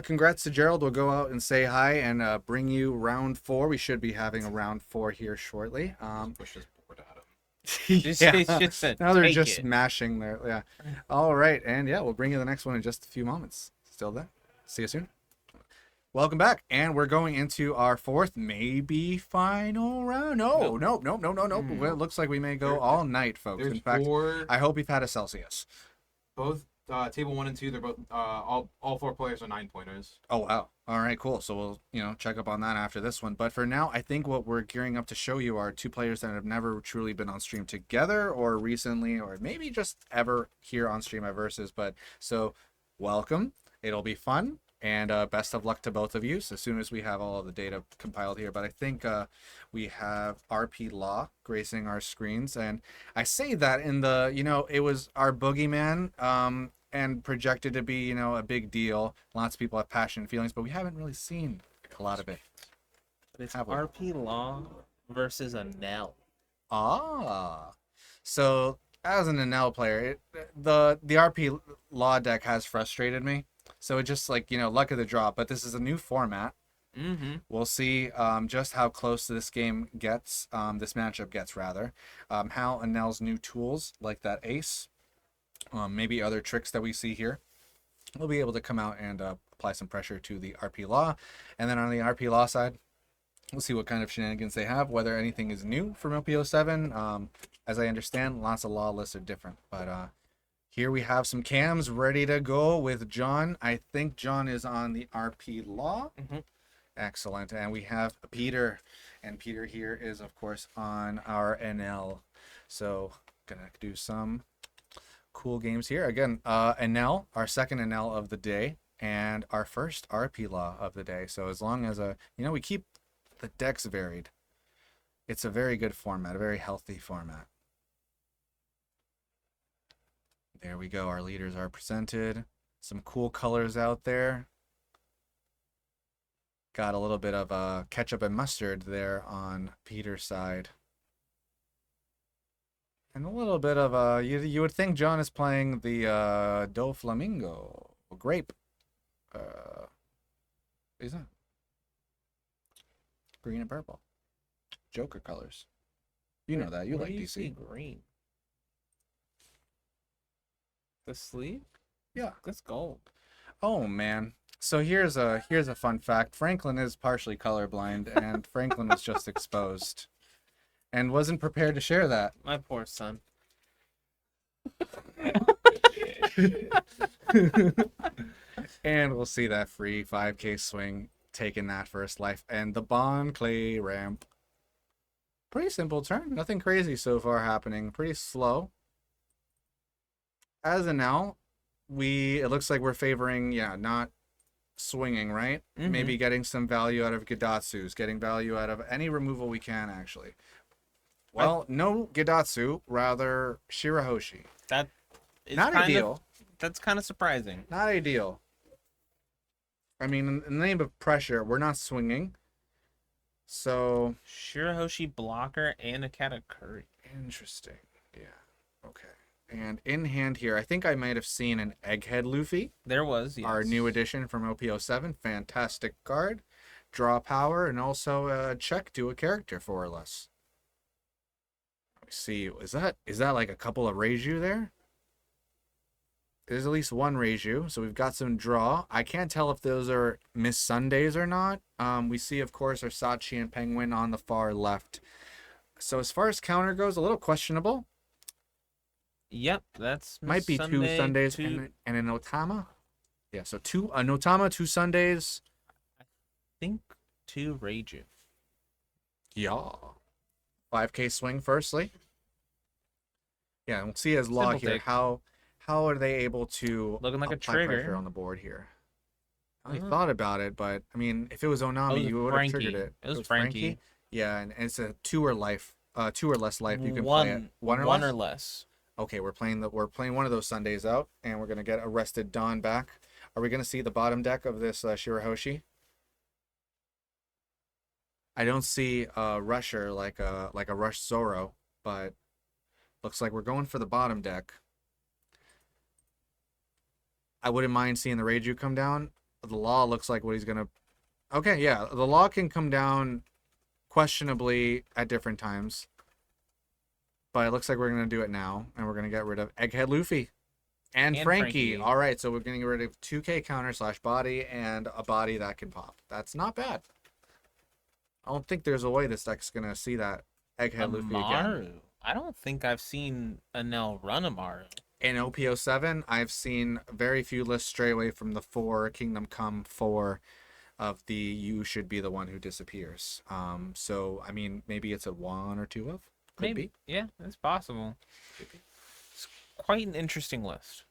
Congrats to Gerald. We'll go out and say hi and bring you round 4. We should be having a round 4 here shortly. Push this board at him. Now they're Take just it. mashing their All right, and we'll bring you the next one in just a few moments. Still there. See you soon. Welcome back, and we're going into our 4th, maybe final round. No. Well, it looks like we may go all night, folks. There's In fact, 4. I hope you've had a Celsius. Both table 1 and 2. They're both all 4 players are 9-pointers. Oh wow. All right, cool. So we'll check up on that after this one. But for now, I think what we're gearing up to show you are 2 players that have never truly been on stream together, or recently, or maybe just ever here on stream at Versus. But so welcome. It'll be fun, and best of luck to both of you. So as soon as we have all of the data compiled here, but I think we have RP Law gracing our screens, and I say that in the it was our boogeyman. And projected to be, a big deal. Lots of people have passion and feelings, but we haven't really seen a lot of it. But it's Have we? RP Law versus Enel. So as an Enel player, the RP Law deck has frustrated me. So it just luck of the draw. But this is a new format. We'll see just how close this game gets, this matchup gets rather. How Enel's new tools, like that ace, maybe other tricks that we see here, we'll be able to come out and apply some pressure to the RP Law. And then on the RP Law side, we'll see what kind of shenanigans they have, whether anything is new from OP07. As I understand, lots of law lists are different. But here we have some cams ready to go with John. I think John is on the RP Law. Excellent. And we have Peter. And Peter here is, of course, on our NL. So gonna do some cool games here. Again, Enel, our second Enel of the day, and our first RP Law of the day. So as long as we keep the decks varied, it's a very good format, a very healthy format. There we go. Our leaders are presented. Some cool colors out there. Got a little bit of ketchup and mustard there on Peter's side. And a little bit of you would think John is playing the Do Flamingo grape. What is that? Green and purple. Joker colors. You know that. You Where like do you DC. see green. The sleeve? Yeah. That's gold. Oh man. So here's a fun fact. Franklin is partially colorblind, and Franklin was just exposed. And wasn't prepared to share that. My poor son. And we'll see that free 5K swing taking that first life. And the Bon Clay ramp. Pretty simple turn. Nothing crazy so far happening. Pretty slow. As of now, it looks like we're favoring, not swinging, right? Maybe getting some value out of Gidatsus. Getting value out of any removal we can, actually. Well, no Gidatsu, rather Shirahoshi. That is Not ideal. That's kind of surprising. Not ideal. I mean, in the name of pressure, we're not swinging. So Shirahoshi blocker and a Katakuri. interesting. Yeah. Okay. And in hand here, I think I might have seen an Egghead Luffy. There was, yes. Our new addition from OP07. Fantastic card. Draw power and also check to a character for or less. Let me see. Is that like a couple of Reiju there? There's at least one Reiju, so we've got some draw. I can't tell if those are Miss Sundays or not. We see, of course, our Sachi and Penguin on the far left. So as far as counter goes, a little questionable. Yep, that's Might be two Sundays and an Otama. Yeah, so an Otama, 2 Sundays. I think 2 Reiju. Yeah. 5K swing firstly. Yeah, and we'll see as law Simple here take. how are they able to Looking like a apply trigger. pressure on the board here. I thought about it, but I mean, if it was Onami, Oh, it was you would have Frankie. triggered it. It was Frankie. Yeah, and it's a 2 or life 2 or less life, you can play it. One or less. Okay, we're playing one of those Sundays out, and we're gonna get Arrested Dawn back. Are we gonna see the bottom deck of this Shirahoshi? I don't see a Rusher like a Rush Zoro, but looks like we're going for the bottom deck. I wouldn't mind seeing the Reiju come down. The Law looks like what he's gonna. Okay, yeah, the Law can come down questionably at different times. But it looks like we're going to do it now, and we're going to get rid of Egghead Luffy and Frankie. All right, so we're going to get rid of 2K counter / body and a body that can pop. That's not bad. I don't think there's a way this deck's going to see that Egghead Luffy again. I don't think I've seen Enel run Amaru. In OP07, I've seen very few lists stray away from the 4 Kingdom Come 4 of the you should be the one who disappears. So, I mean, maybe it's a 1 or 2 of. Could be. Yeah, it's possible. It's quite an interesting list.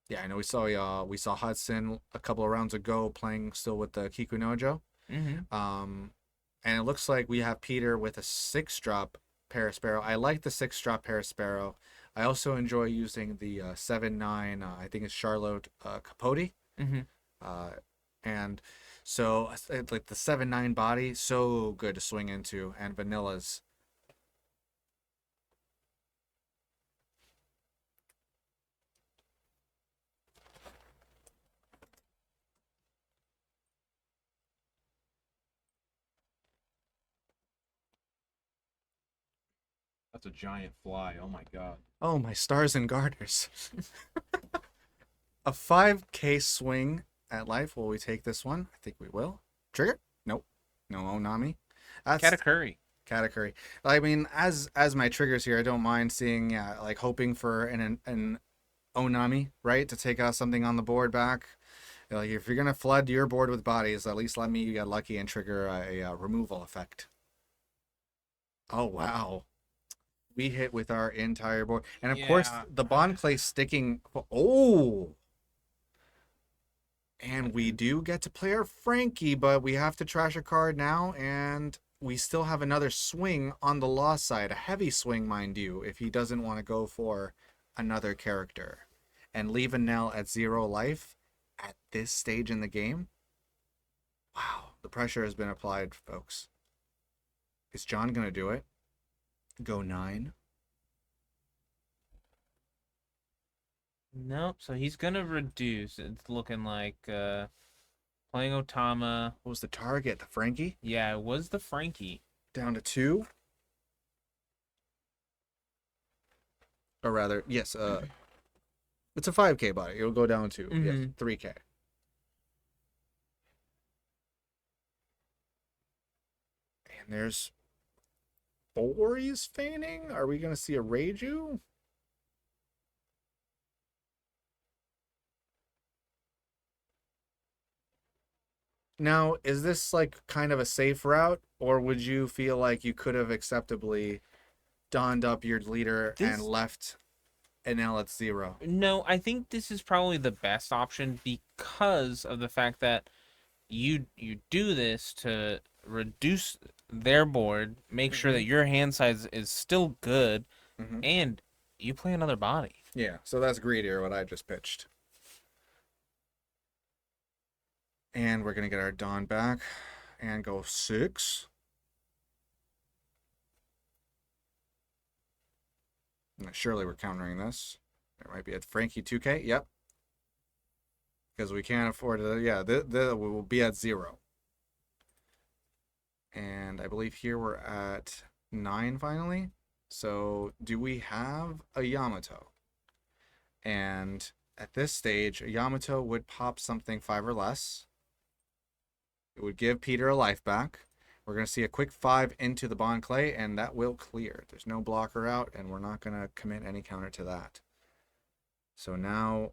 Yeah, I know we saw Hudson a couple of rounds ago playing still with the Kikunojo. Mm-hmm. And it looks like we have Peter with a 6-drop Parasparrow. I like the 6-drop Parasparrow. I also enjoy using the 7/9. I think it's Charlotte Capote. Mm-hmm. And so like the 7/9 body, so good to swing into, and Vanilla's. That's a giant fly. Oh my god. Oh, my stars and garters. A 5K swing at life. Will we take this one? I think we will. Trigger? Nope. No Onami. That's Katakuri. Katakuri. I mean, as my triggers here, I don't mind seeing, like hoping for an Onami, right, to take out something on the board back. Like if you're gonna flood your board with bodies, at least let me get lucky and trigger a removal effect. Oh wow. We hit with our entire board. And of course, the Bond clay sticking. Oh! And we do get to play our Frankie, but we have to trash a card now. And we still have another swing on the Law side. A heavy swing, mind you, if he doesn't want to go for another character. And leave Enel at 0 life at this stage in the game. Wow. The pressure has been applied, folks. Is John going to do it? Go 9. Nope. So he's gonna reduce. It's looking like playing Otama. What was the target? The Frankie? Yeah, it was the Frankie. Down to 2. Or rather, yes, it's a 5K body. It'll go down to yes, 3K. And there's 4 he's feigning? Are we going to see a Reiju? Now, is this like kind of a safe route, or would you feel like you could have acceptably donned up your leader and left Enel at 0? No, I think this is probably the best option because of the fact that you do this to reduce their board, make sure that your hand size is still good, and you play another body. Yeah, so that's greedier what I just pitched. And we're going to get our Dawn back and go 6. Surely we're countering this. There might be a Frankie 2K. Yep. Because we can't afford it. Yeah, we will be at 0. And I believe here we're at 9 finally. So do we have a Yamato? And at this stage, a Yamato would pop something 5 or less. It would give Peter a life back. We're going to see a quick 5 into the Bond Clay, and that will clear. There's no blocker out, and we're not going to commit any counter to that. So now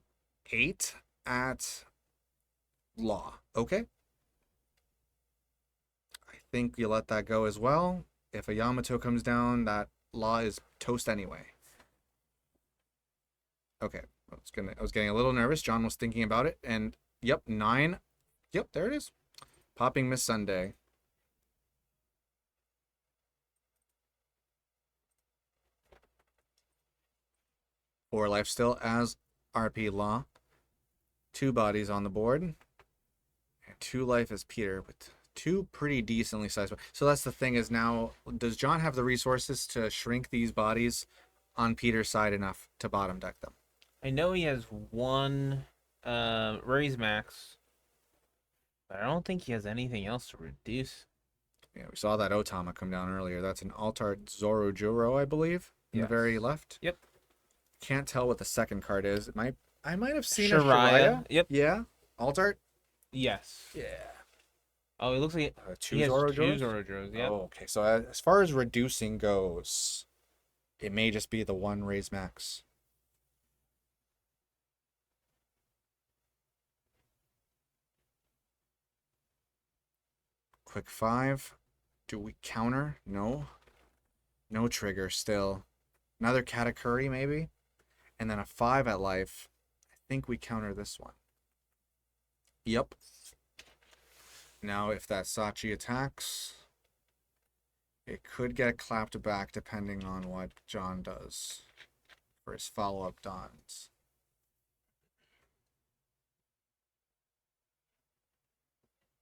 8 at Law. Okay. I think you let that go as well. If a Yamato comes down, that Law is toast anyway. Okay. I was getting a little nervous. John was thinking about it, and yep, 9. Yep, there it is. Popping Miss Sunday. 4 life still as RP Law. 2 bodies on the board. And 2 life as Peter with 2 pretty decently sized. So that's the thing is now, does John have the resources to shrink these bodies on Peter's side enough to bottom deck them? I know he has 1 raise max, but I don't think he has anything else to reduce. Yeah, we saw that Otama come down earlier. That's an Altart Zorojuro, I believe, in the very left. Yep. Can't tell what the second card is. I might have seen a Shiraya. Shiraya. Yep. Yeah. Altart. Yes. Yeah. Oh, it looks like 2 he has 2 Zorojoros? Zorojoros. Yeah. Oh, okay. So as far as reducing goes, it may just be the 1 raise max. Quick 5. Do we counter? No. No trigger still. Another Katakuri maybe? And then a 5 at life. I think we counter this one. Yep. Now if that Sachi attacks, it could get clapped back depending on what John does for his follow-up dons.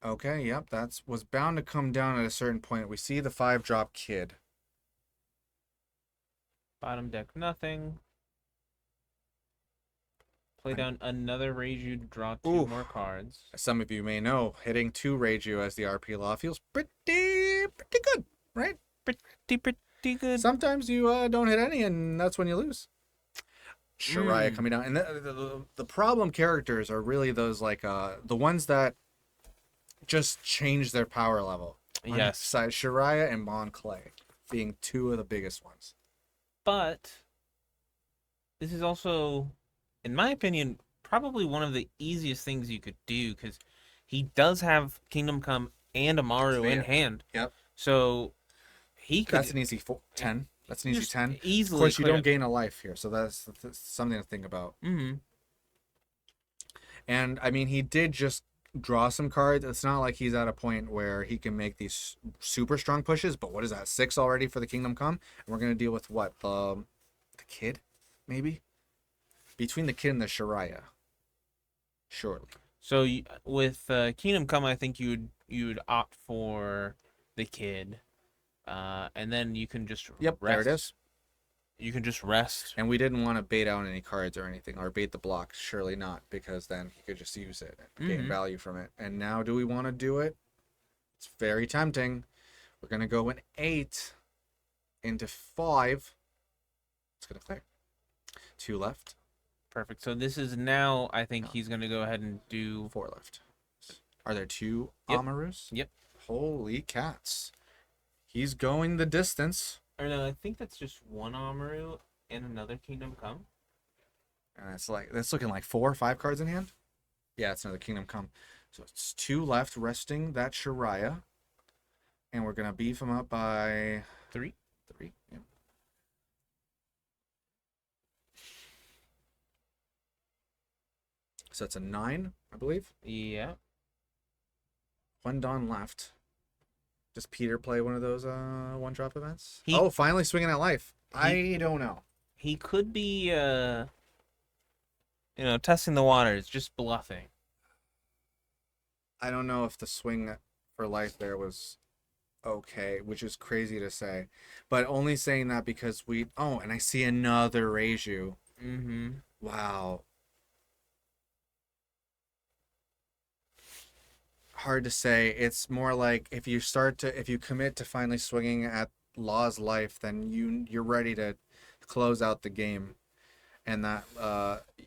Okay, yep, that was bound to come down at a certain point. We see the 5-drop kid. Bottom deck, nothing. Play down another Reiju to draw 2 Oof. more cards. As some of you may know, hitting 2 Reiju as the RP Law feels pretty good, right? Pretty good. Sometimes you don't hit any, and that's when you lose. Shiraya coming down, and the problem characters are really those like the ones that just change their power level. Yes. Side Shiraya and Mon Clay being 2 of the biggest ones. But this is also, in my opinion, probably one of the easiest things you could do because he does have Kingdom Come and Amaru in hand. Yep. So he could. That's an easy 10. That's an easy just 10. Easily. Of course, you clear don't it. gain a life here, so that's something to think about. Mm-hmm. And I mean, he did just draw some cards. It's not like he's at a point where he can make these super strong pushes. But what is that? 6 already for the Kingdom Come, and we're gonna deal with what the kid, maybe between the kid and the Shiraya. Surely. So with Kingdom Come, I think you'd opt for the kid, and then you can just Yep, rest. there it is. You can just rest. And we didn't want to bait out any cards or anything, or bait the block. Surely not, because then he could just use it and gain value from it. And now, do we want to do it? It's very tempting. We're gonna go an 8 into 5. It's gonna clear. 2 left. Perfect. So this is now. I think he's gonna go ahead and do 4 left. Are there 2 Yep. Amarus? Yep. Holy cats! He's going the distance. Or no, I think that's just 1 Amaru and another Kingdom Come. And that's looking like 4 or 5 cards in hand. Yeah, it's another Kingdom Come. So it's 2 left, resting that Shiraya. And we're gonna beef him up by 3. 3. Yeah. So it's a 9, I believe. Yeah. 1 Dawn left. Does Peter play one of those 1-drop events? He- Oh, finally swinging at life. I don't know. He could be, testing the waters, just bluffing. I don't know if the swing for life there was okay, which is crazy to say. But only saying that because and I see another Reiju. Mm-hmm. Wow. Hard to say. It's more like if you commit to finally swinging at Law's life, then you're ready to close out the game, and that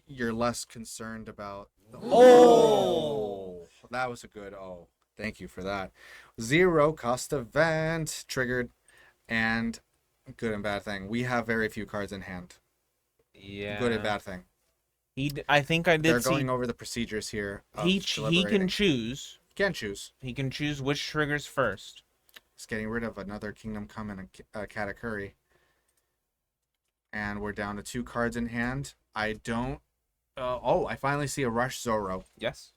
you're less concerned about. Oh, that was a good. Oh, thank you for that. 0 cost event triggered, and good and bad thing. We have very few cards in hand. Yeah. Good and bad thing. I think I did They're see. going over the procedures here. of He can deliberating. choose. Can choose. He can choose which triggers first. It's getting rid of another Kingdom Come and a Katakuri. And we're down to 2 cards in hand. I don't... I finally see a Rush Zoro. Yes.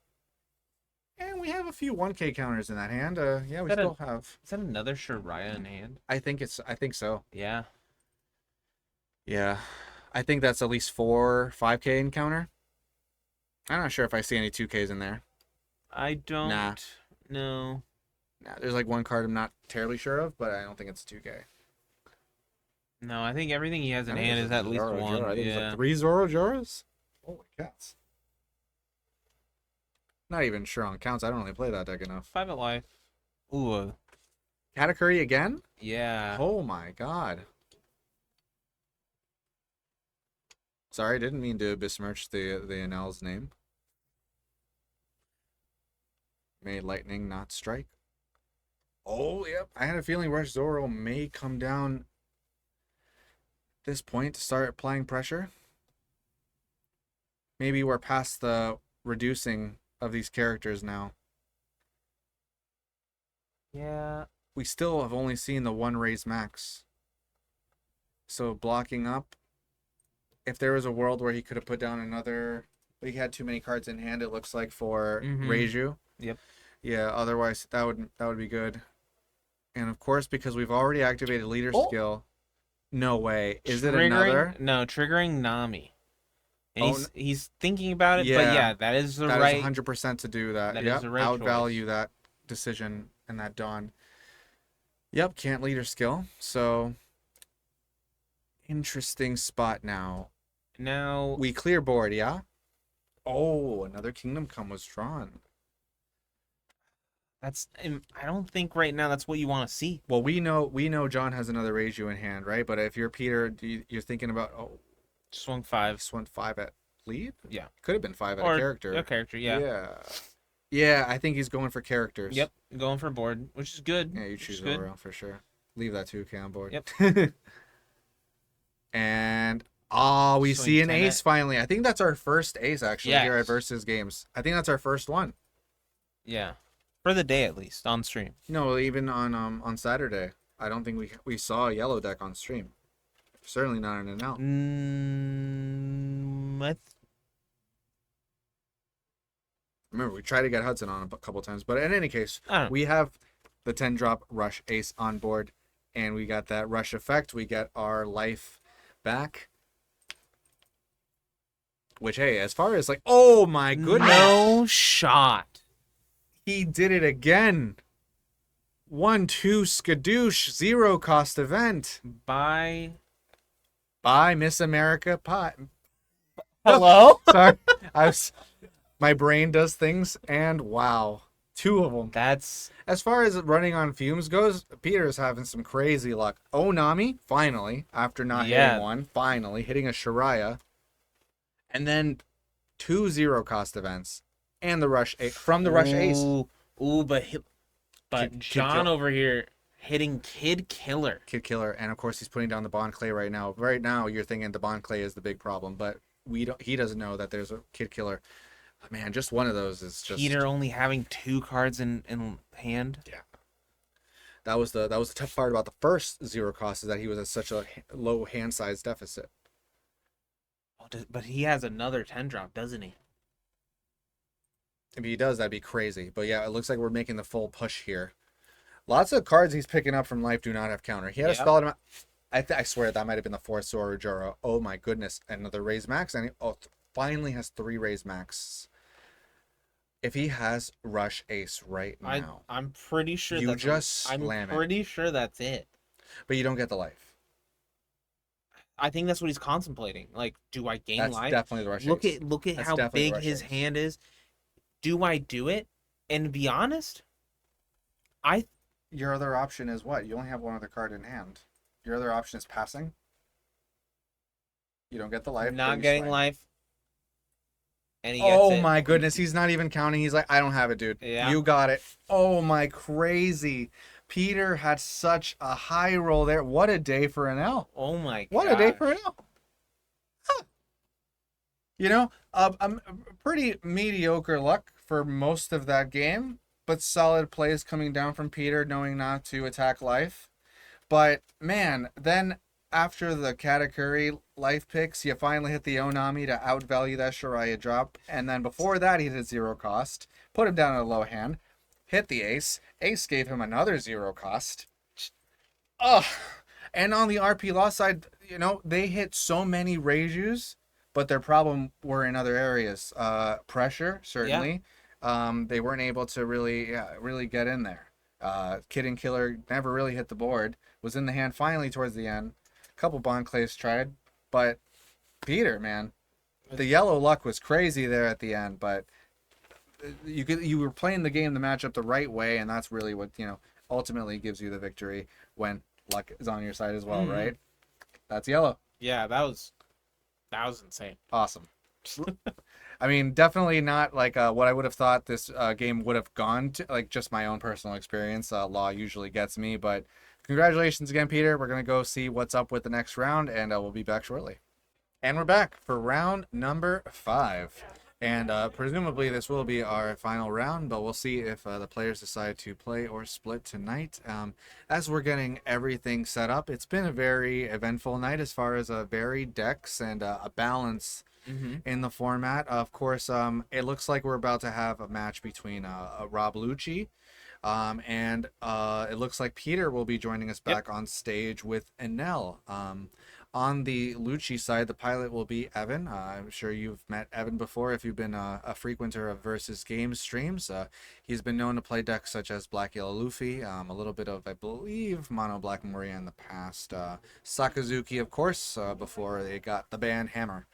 And we have a few 1K counters in that hand. Yeah, we Is that still have... Is that another Shiraya in hand? I think so. Yeah. Yeah. I think that's at least 4, 5K encounter. I'm not sure if I see any 2Ks in there. I don't Nah. know. Nah, there's like one card I'm not terribly sure of, but I don't think it's 2K. No, I think everything he has in I think hand it's is a at least Zoro one. Joro. I think it's Yeah. like 3 Zoro Joros. Holy cats. Not even sure on counts. I don't really play that deck enough. 5 at life. Ooh. Katakuri again? Yeah. Oh my god. Sorry, didn't mean to besmirch the Enel's name. May lightning not strike. Oh, yep. I had a feeling Rush Zoro may come down at this point to start applying pressure. Maybe we're past the reducing of these characters now. Yeah. We still have only seen the one raise max. So blocking up, if there was a world where he could have put down another, but he had too many cards in hand, it looks like, for Reiju. Yep. Yeah, otherwise that would be good. And of course, because we've already activated leader Oh. skill. No way. Is it Triggering- another? No, triggering Nami. And Oh, he's thinking about it, but yeah. yeah, that is the That right. is 100% to do that. That Yep. is the right Outvalue that decision and that dawn. Yep, can't leader skill. So interesting spot now. Now, We clear board, yeah? Oh, another Kingdom Come was drawn. I don't think right now that's what you want to see. Well, we know John has another Reiju in hand, right? But if you're Peter, you're thinking about, Swung he 5. swung 5 at lead? Yeah. Could have been 5 at Or a character. A character, yeah. Yeah, I think he's going for characters. Yep, going for board, which is good. Yeah, you which choose is good. Zoro for sure. Leave that 2K on board. Yep. And we Swing see an 10 ace finally. I think that's our first ace actually here at Yes. Versus Games. I think that's our first one. Yeah. For the day at least, on stream. No, even on Saturday. I don't think we saw a yellow deck on stream. Certainly not an Enel. Remember, we tried to get Hudson on a couple times, but in any case, I don't know. we have the 10 drop rush ace on board, and we got that rush effect. We get our life back. Which, hey, as far as like, oh my goodness, No shot. he did it again. 1-2 skadoosh 0 cost event By by Miss America Pot. hello? Sorry, my brain does things, and wow, 2 of them. That's As far as running on fumes goes, Peter's having some crazy luck. Nami, finally, after not Yeah. hitting one, finally hitting a Shariah. And then 2 0 cost events. And the rush ace from the rush ace. Ooh, but Kid John Kill. over here hitting Kid Killer. Kid Killer. And of course he's putting down the Bond Clay right now. Right now you're thinking the Bond Clay is the big problem, but he doesn't know that there's a Kid Killer. Man, just one of those is just Peter only having 2 cards in hand. that was the tough part about the first 0 cost, is that he was at such a low hand size deficit. But he has another 10 drop, doesn't he? If he does, that'd be crazy. But yeah, it looks like we're making the full push here. Lots of cards he's picking up from life do not have counter. He had a Yep. solid amount. I swear that might have been the 4th Zoro Joro. Oh my goodness. Another raise max. And he finally has 3 raise max. If he has rush ace right now, I'm pretty sure you that's just slam I'm pretty sure that's it. but you don't get the life. I think that's what he's contemplating. Like, do I gain That's life? definitely the rush Look ace. at That's how definitely big rush his ace. hand is. Do I do it? And to be honest, Your other option is what? You only have one other card in hand. Your other option is passing. You don't get the life. I'm but not you getting swing. life. And he gets Oh it. my goodness, he's not even counting. He's like, I don't have it, dude. Yeah. You got it. Oh my crazy. Peter had such a high roll there. What a day for an L. Oh my god. What a day for an L. Huh. You know, pretty mediocre luck for most of that game, but solid plays coming down from Peter, knowing not to attack life. But man, then after the Katakuri life picks, you finally hit the Onami to outvalue that Shariah drop. And then before that, he did 0 cost, put him down at a low hand, hit the ace. Ace gave him another 0 cost. Ugh. And on the RP Law side, you know, they hit so many Reijus, but their problem were in other areas. Pressure, certainly. They weren't able to really get in there. Kid and Killer never really hit the board. Was in the hand finally towards the end. A couple Bonclaves tried, but Peter, man, the yellow luck was crazy there at the end. But you were playing the game, the matchup the right way, and that's really what ultimately gives you the victory when luck is on your side as well, right? That's yellow. Yeah, that was insane. Awesome. I mean, definitely not like what I would have thought this game would have gone to, like just my own personal experience. Law usually gets me, but congratulations again, Peter. We're going to go see what's up with the next round, and we'll be back shortly. And we're back for round number 5. And presumably this will be our final round, but we'll see if the players decide to play or split tonight. As we're getting everything set up, it's been a very eventful night as far as varied decks and a balance in the format. Of course, it looks like we're about to have a match between Rob Lucci, and it looks like Peter will be joining us back on stage with Enel. On the Lucci side, the pilot will be Evan. I'm sure you've met Evan before if you've been a frequenter of Versus Games streams. He's been known to play decks such as Black Yellow Luffy, a little bit of, I believe, Mono Black Moria in the past. Sakazuki, of course, before they got the band Hammer.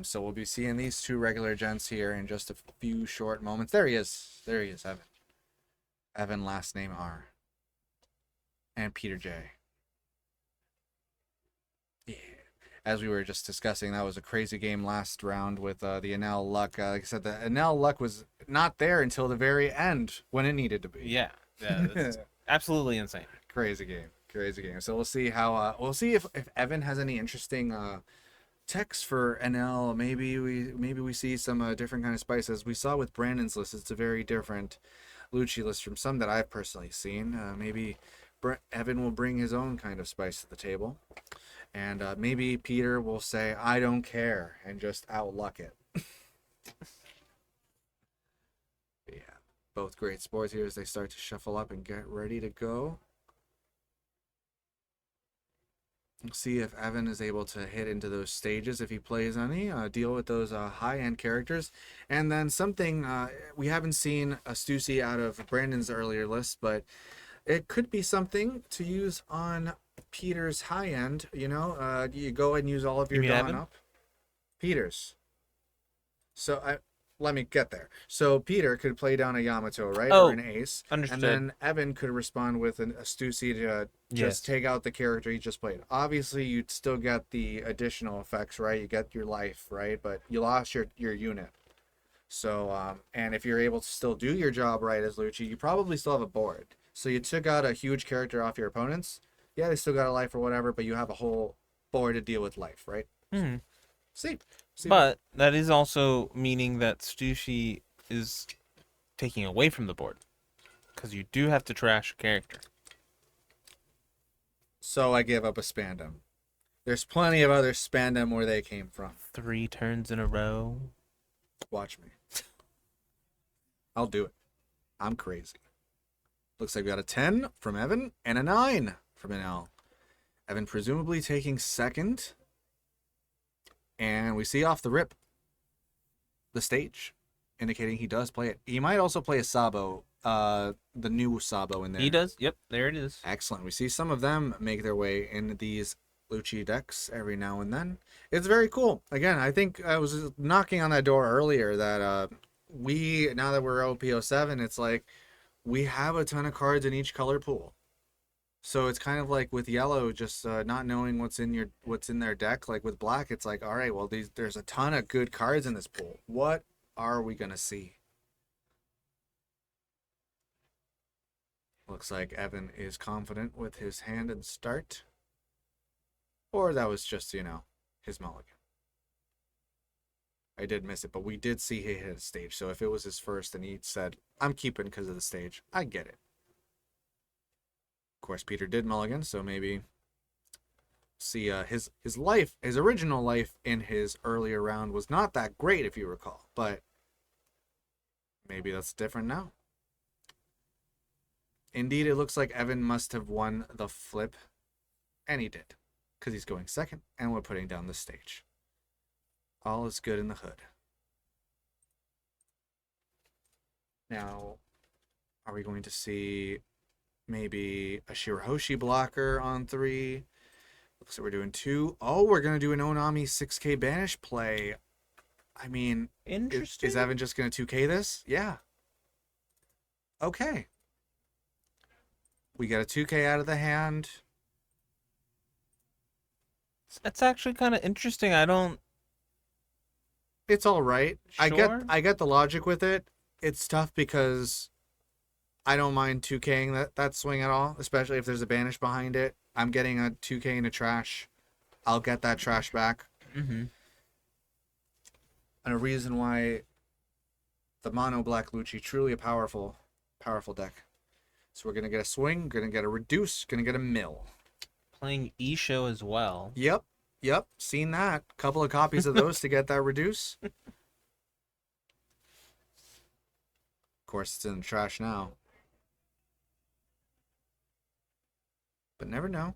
So we'll be seeing these two regular gents here in just a few short moments. There he is. There he is, Evan. Evan, last name R. And Peter J. Yeah. As we were just discussing, that was a crazy game last round with the Enel luck. Like I said, the Enel luck was not there until the very end when it needed to be. Yeah, that's absolutely insane. Crazy game. So we'll see how we'll see if Evan has any interesting text for Enel. Maybe we see some different kind of spices. We saw with Brandon's list, it's a very different Lucci list from some that I've personally seen. Maybe Evan will bring his own kind of spice to the table. And maybe Peter will say, I don't care, and just outluck it. Yeah, both great sports here as they start to shuffle up and get ready to go. We'll see if Evan is able to hit into those stages if he plays any, deal with those high-end characters. And then something we haven't seen a Stussy out of Brandon's earlier list, but it could be something to use on Peter's high end. You go ahead and use all of your dawn up. Peter's. So let me get there. So Peter could play down a Yamato, right? Or an ace. Understood. And then Evan could respond with a Stussy to just take out the character he just played. Obviously, you'd still get the additional effects, right? You get your life, right? But you lost your unit. So, and if you're able to still do your job right as Lucci, you probably still have a board. So you took out a huge character off your opponents. Yeah, they still got a life or whatever, but you have a whole board to deal with life, right? See. But that is also meaning that Stussy is taking away from the board. Because you do have to trash a character. So I give up a Spandam. There's plenty of other Spandam where they came from. 3 turns in a row. Watch me. I'll do it. I'm crazy. Looks like we got a 10 from Evan and a 9 from Enel. Evan presumably taking second. And we see off the rip the stage, indicating he does play it. He might also play a Sabo, the new Sabo in there. He does. Yep, there it is. Excellent. We see some of them make their way into these Lucci decks every now and then. It's very cool. Again, I think I was knocking on that door earlier that now that we're OP07, it's like we have a ton of cards in each color pool. So it's kind of like with yellow, just not knowing what's in their deck. Like with black, it's like, all right, well, there's a ton of good cards in this pool. What are we gonna see? Looks like Evan is confident with his hand and start, or that was just his mulligan. I did miss it, but we did see he hit a stage. So if it was his first and he said, "I'm keeping because of the stage," I get it. Of course, Peter did mulligan, so maybe see his original life in his earlier round was not that great, if you recall, but maybe that's different now. Indeed, it looks like Evan must have won the flip And he did. Because he's going second, and we're putting down the stage. All is good in the hood. Now, are we going to see maybe a Shirahoshi blocker on 3? Looks like we're doing 2. Oh, we're going to do an Onami 6K banish play. I mean, Interesting. is Evan just going to 2K this? Yeah. Okay. We got a 2K out of the hand. That's actually kind of interesting. I don't. It's all right. Sure. I get the logic with it. It's tough because I don't mind 2King that swing at all, especially if there's a banish behind it. I'm getting a 2K in a trash. I'll get that trash back. Mm-hmm. And a reason why the mono black Lucci, truly a powerful deck. So we're gonna get a swing, gonna get a reduce, gonna get a mill. Playing Isho as well. Yep. Seen that. Couple of copies of those to get that reduce. Of course, it's in the trash now. But never know.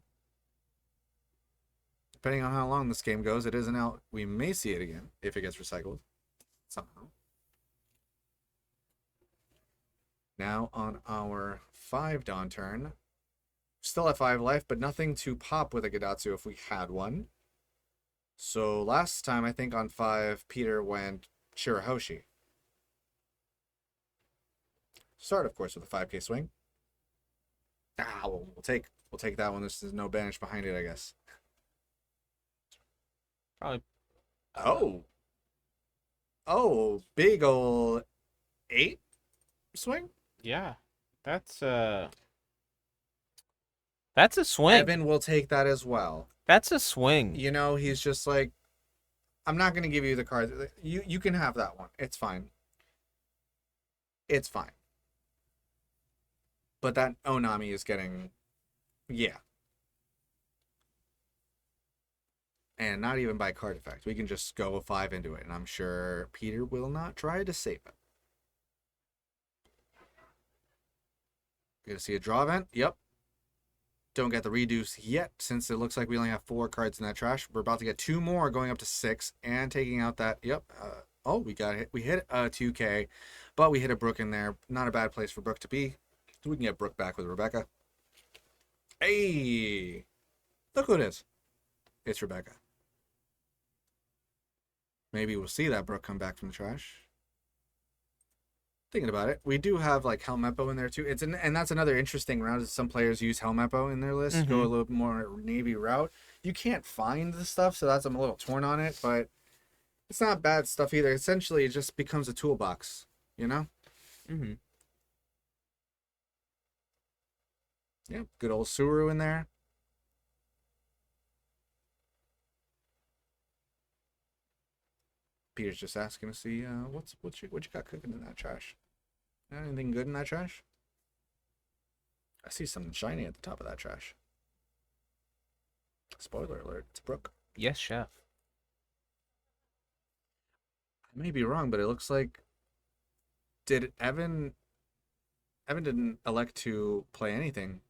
Depending on how long this game goes, it isn't out. We may see it again if it gets recycled somehow. Now on our 5 Dawn turn. Still at 5 life, but nothing to pop with a Gadatsu if we had one. So last time, I think on 5, Peter went Shirahoshi. Start, of course, with a 5K swing. We'll take that one. There's no banish behind it, I guess. Probably. Oh, big ol' 8 swing. Yeah, that's a swing. Evan will take that as well. That's a swing. You know, he's just like, I'm not going to give you the card. You can have that one. It's fine. It's fine. But that Onami is getting, yeah. And not even by card effect. We can just go a 5 into it, and I'm sure Peter will not try to save it. Gonna see a draw event? Yep. Don't get the reduce yet, since it looks like we only have 4 cards in that trash. We're about to get 2 more, going up to 6, and taking out that. Yep. We got hit. We hit a 2K, but we hit a Brook in there. Not a bad place for Brook to be. We can get Brook back with Rebecca. Hey, look who it is. It's Rebecca. Maybe we'll see that Brook come back from the trash. Thinking about it, we do have like Helmeppo in there too. And that's another interesting route. Is some players use Helmeppo in their list, go a little more Navy route. You can't find the stuff, so I'm a little torn on it. But it's not bad stuff either. Essentially, it just becomes a toolbox, you know. Mm-hmm. Yeah, good old Suru in there. Peter's just asking to see what you got cooking in that trash. Anything good in that trash? I see something shiny at the top of that trash. Spoiler alert, it's Brook. Yes, chef. I may be wrong, but it looks like Evan didn't elect to play anything.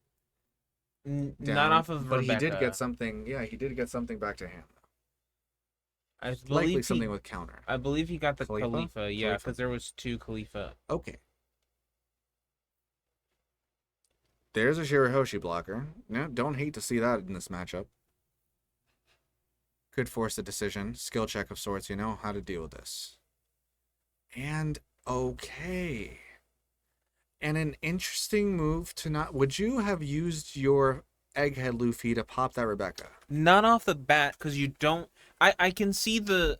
Not down, off of but Rebecca. he did get something. Yeah, he did get something back to hand. I Likely believe something with counter. I believe he got the Khalifa? Khalifa. Yeah, because there was 2 Khalifa. Okay. There's a Shirahoshi blocker. No, don't hate to see that in this matchup. Could force a decision. Skill check of sorts, you know how to deal with this. And okay. And an interesting move to not... Would you have used your Egghead Luffy to pop that Rebecca? Not off the bat, because you don't... I can see the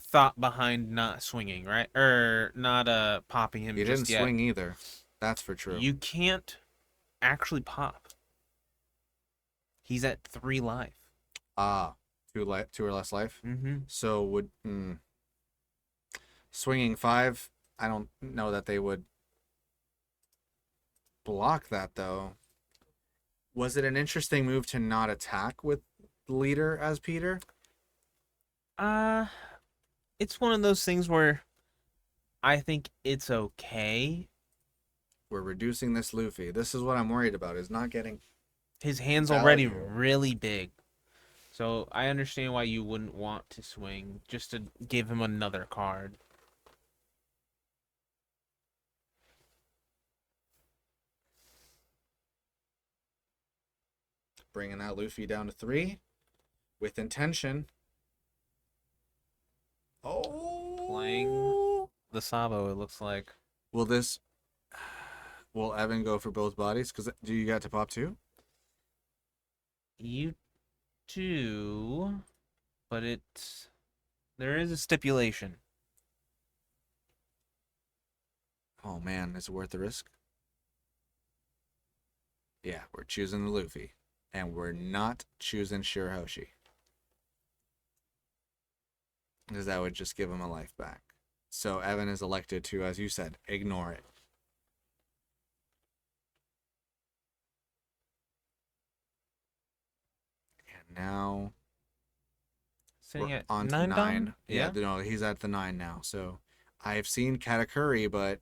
thought behind not swinging, right? Or not popping him You just didn't yet. swing either. That's for true. You can't actually pop. He's at 3 life. 2 or less life. Mm-hmm. So would... Swinging 5, I don't know that they would block that, though. Was it an interesting move to not attack with leader as Peter? It's one of those things where I think it's okay. We're reducing this Luffy. This is what I'm worried about, is not getting His hand's already value. really big. So I understand why you wouldn't want to swing just to give him another card. Bringing that Luffy down to 3 with intention. Oh, Playing the Sabo, it looks like. will Evan go for both bodies? Because do you got to pop 2? You do, but there is a stipulation. Oh man, is it worth the risk? Yeah, we're choosing the Luffy. And we're not choosing Shirahoshi. Because that would just give him a life back. So Evan is elected to, as you said, ignore it. And now Sitting we're at on to 9 9. dom? Yeah, no, he's at the 9 now. So I've seen Katakuri, but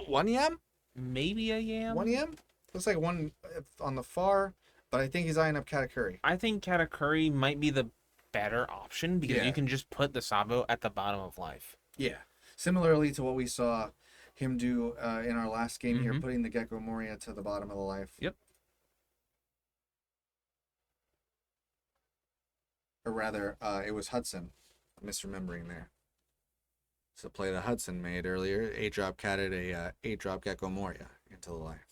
1 yam? Maybe a Yam? 1 yam? Looks like one on the far, but I think he's eyeing up Katakuri. I think Katakuri might be the better option because Yeah. you can just put the Sabo at the bottom of life. Yeah. Similarly to what we saw him do in our last game here, Mhm. putting the Gecko Moria to the bottom of the life. Yep. Or rather, it was Hudson. Misremembering there. So play the Hudson made earlier. 8-drop catted a 8-drop Gecko Moria into the life.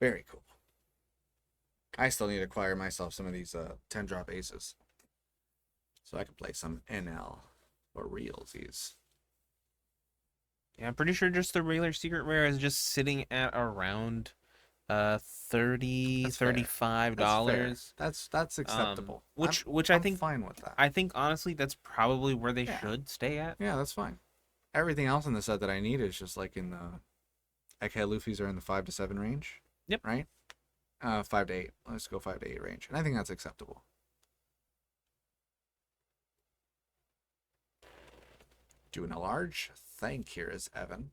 Very cool. I still need to acquire myself some of these 10-drop aces. So I can play some Enel or realsies. Yeah, I'm pretty sure just the regular secret rare is just sitting at around $30, That's fair. $35. That's acceptable. Which I'm I think fine with that. I think honestly that's probably where they Yeah. should stay at. Yeah, that's fine. Everything else in the set that I need is just like in the Eke Luffy's are in the 5 to 7 range. Yep. Right? 5 to 8. Let's go 5 to 8 range. And I think that's acceptable. Doing a large thank here is Evan.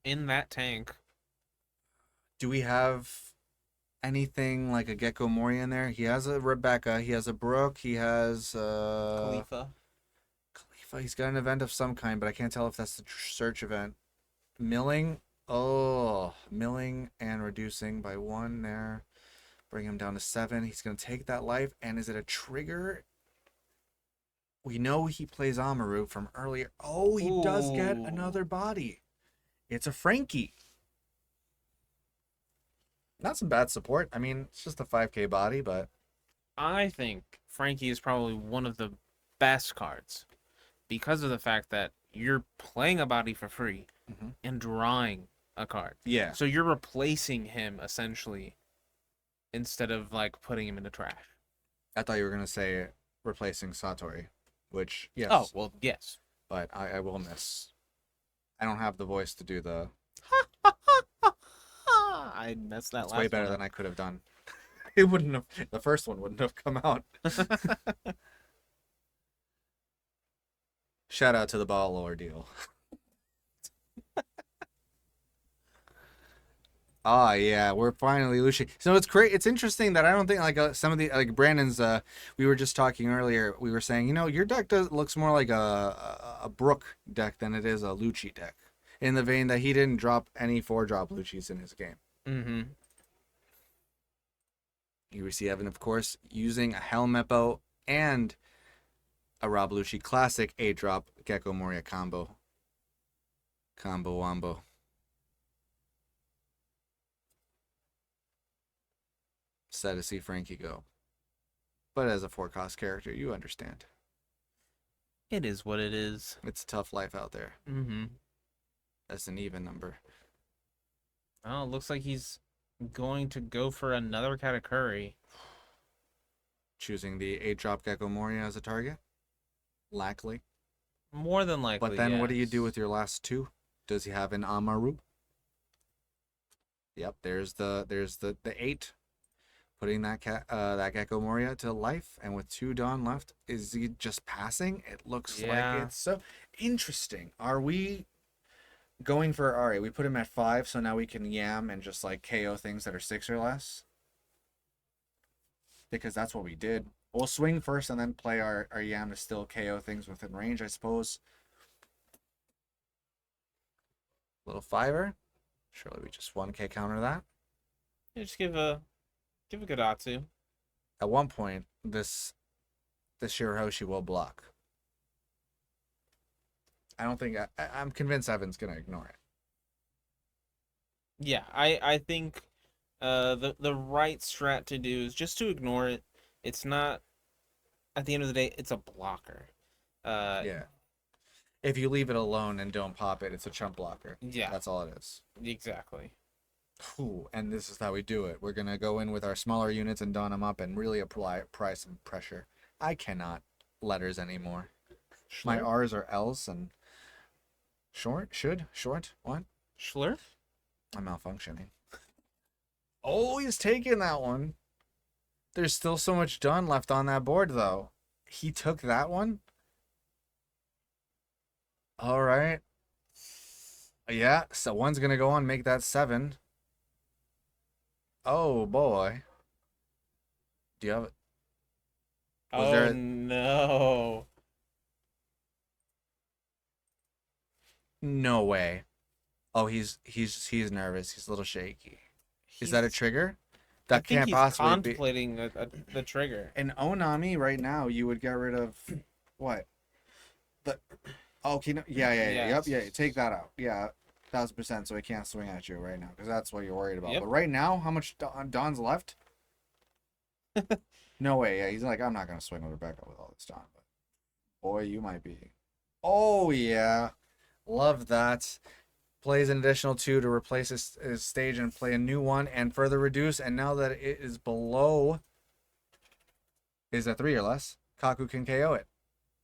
In that tank. Do we have anything like a Gecko Moria in there? He has a Rebecca, he has a Brooke, he has Khalifa. Khalifa. He's got an event of some kind, but I can't tell if that's the search event. Milling. Oh, milling and reducing by 1 there. Bring him down to 7. He's going to take that life. And is it a trigger? We know he plays Amaru from earlier. Oh, he does get Ooh. another body. It's a Frankie. Not some bad support. I mean, it's just a 5k body, but I think Frankie is probably one of the best cards because of the fact that you're playing a body for free Mhm. and drawing a card. yeah. So you're replacing him essentially instead of like putting him in the trash. I thought you were going to say replacing Satori, which, yes. Oh, well, yes. But I will miss. I don't have the voice to do the. I messed that It's last way better one than up. I could have done. It wouldn't have. The first one wouldn't have come out. Shout out to the ball ordeal. Ah, yeah, we're finally Lucci. So it's great. It's interesting that I don't think like some of the like Brandon's. We were just talking earlier. We were saying, your deck looks more like a Brook deck than it is a Lucci deck, in the vein that he didn't drop any 4-drop Luccis in his game. Mm-hmm. Here we see Evan, of course, using a Helmeppo and a Rob Lucci classic 8-drop Gecko Moria combo. Combo wombo. Sad to see Frankie go. But as a 4-cost character, you understand. It is what it is. It's a tough life out there. Mm-hmm. That's an even number. Oh, it looks like he's going to go for another Katakuri. Choosing the 8-drop Gecko Moria as a target? Likely. More than likely. But then what do you do yes. with your last 2? Does he have an Amaru? Yep, there's the 8. Putting that that Gecko Moria to life, and with 2 Dawn left, is he just passing? It looks Yeah. like it's so interesting. Are we going for alright, we put him at 5, so now we can yam and just like KO things that are 6 or less. Because that's what we did. We'll swing first and then play our yam to still KO things within range, I suppose. Little 5-er. Surely we just 1k counter that. Yeah, just give a good Atsu. At one point, this Shirahoshi will block. I don't think I'm convinced Evan's gonna ignore it. Yeah, I think the right strat to do is just to ignore it. It's not, at the end of the day, it's a blocker. Yeah. If you leave it alone and don't pop it, it's a chump blocker. Yeah. That's all it is. Exactly. Ooh, and this is how we do it. We're gonna go in with our smaller units and don them up and really apply some pressure. I cannot letters anymore. My R's are L's and short. What? Schlurf? I'm malfunctioning. Oh, he's taking that one. There's still so much done left on that board, though. He took that one? All right. Yeah, so one's going to go on, make that 7. Oh, boy. Do you have it? Was Oh, there no. No way. Oh, he's nervous. He's a little shaky. Is that a trigger? That I think can't he's possibly be. contemplating the trigger. In Onami right now, you would get rid of what? The okay, no, yeah, Yes. yep, yeah. Take that out. Yeah, 1000%. So he can't swing at you right now because that's what you're worried about. Yep. But right now, how much Don's left? No way. Yeah, he's like, I'm not gonna swing with Rebecca with all this Don. But boy, you might be. Oh yeah, love that. Plays an additional 2 to replace his stage and play a new one and further reduce. And now that it is below, is a 3 or less, Kaku can KO it.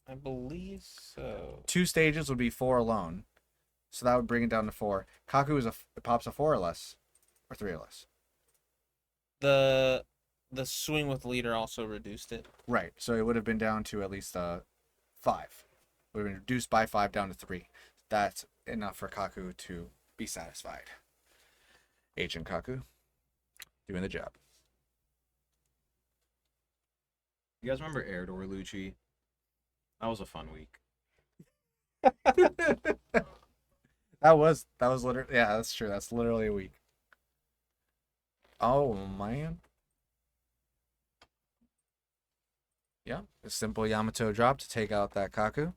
I believe so. 2 stages would be 4 alone, so that would bring it down to 4. Kaku is it pops a 4 or less, or 3 or less. The swing with leader also reduced it. Right, so it would have been down to at least 5. Would have been reduced by 5 down to 3. That's enough for Kaku to be satisfied. Agent Kaku, doing the job. You guys remember Erdor Lucci? That was a fun week. That was literally, yeah, that's true. That's literally a week. Oh man. Yeah, a simple Yamato drop to take out that Kaku,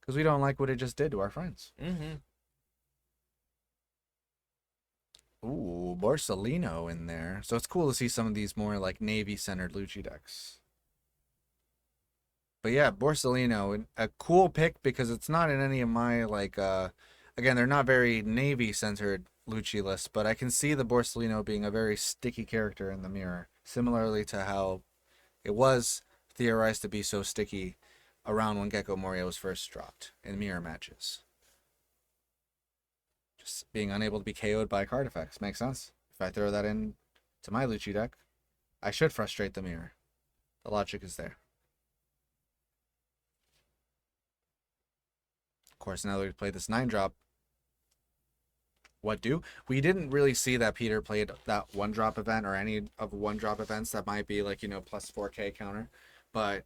because we don't like what it just did to our friends. Mm-hmm. Ooh, Borsellino in there. So it's cool to see some of these more like Navy-centered Lucci decks. But yeah, Borsellino, a cool pick because it's not in any of my like again, they're not very Navy-centered Lucci lists, but I can see the Borsellino being a very sticky character in the mirror, similarly to how it was theorized to be so sticky around when Gecko Moria was first dropped in mirror matches. Just being unable to be KO'd by card effects makes sense. If I throw that in to my Lucci deck, I should frustrate the mirror. The logic is there. Of course, now that we've played this 9-drop, what do? We didn't really see that Peter played that 1-drop event or any of 1-drop events that might be like, plus 4k counter. But,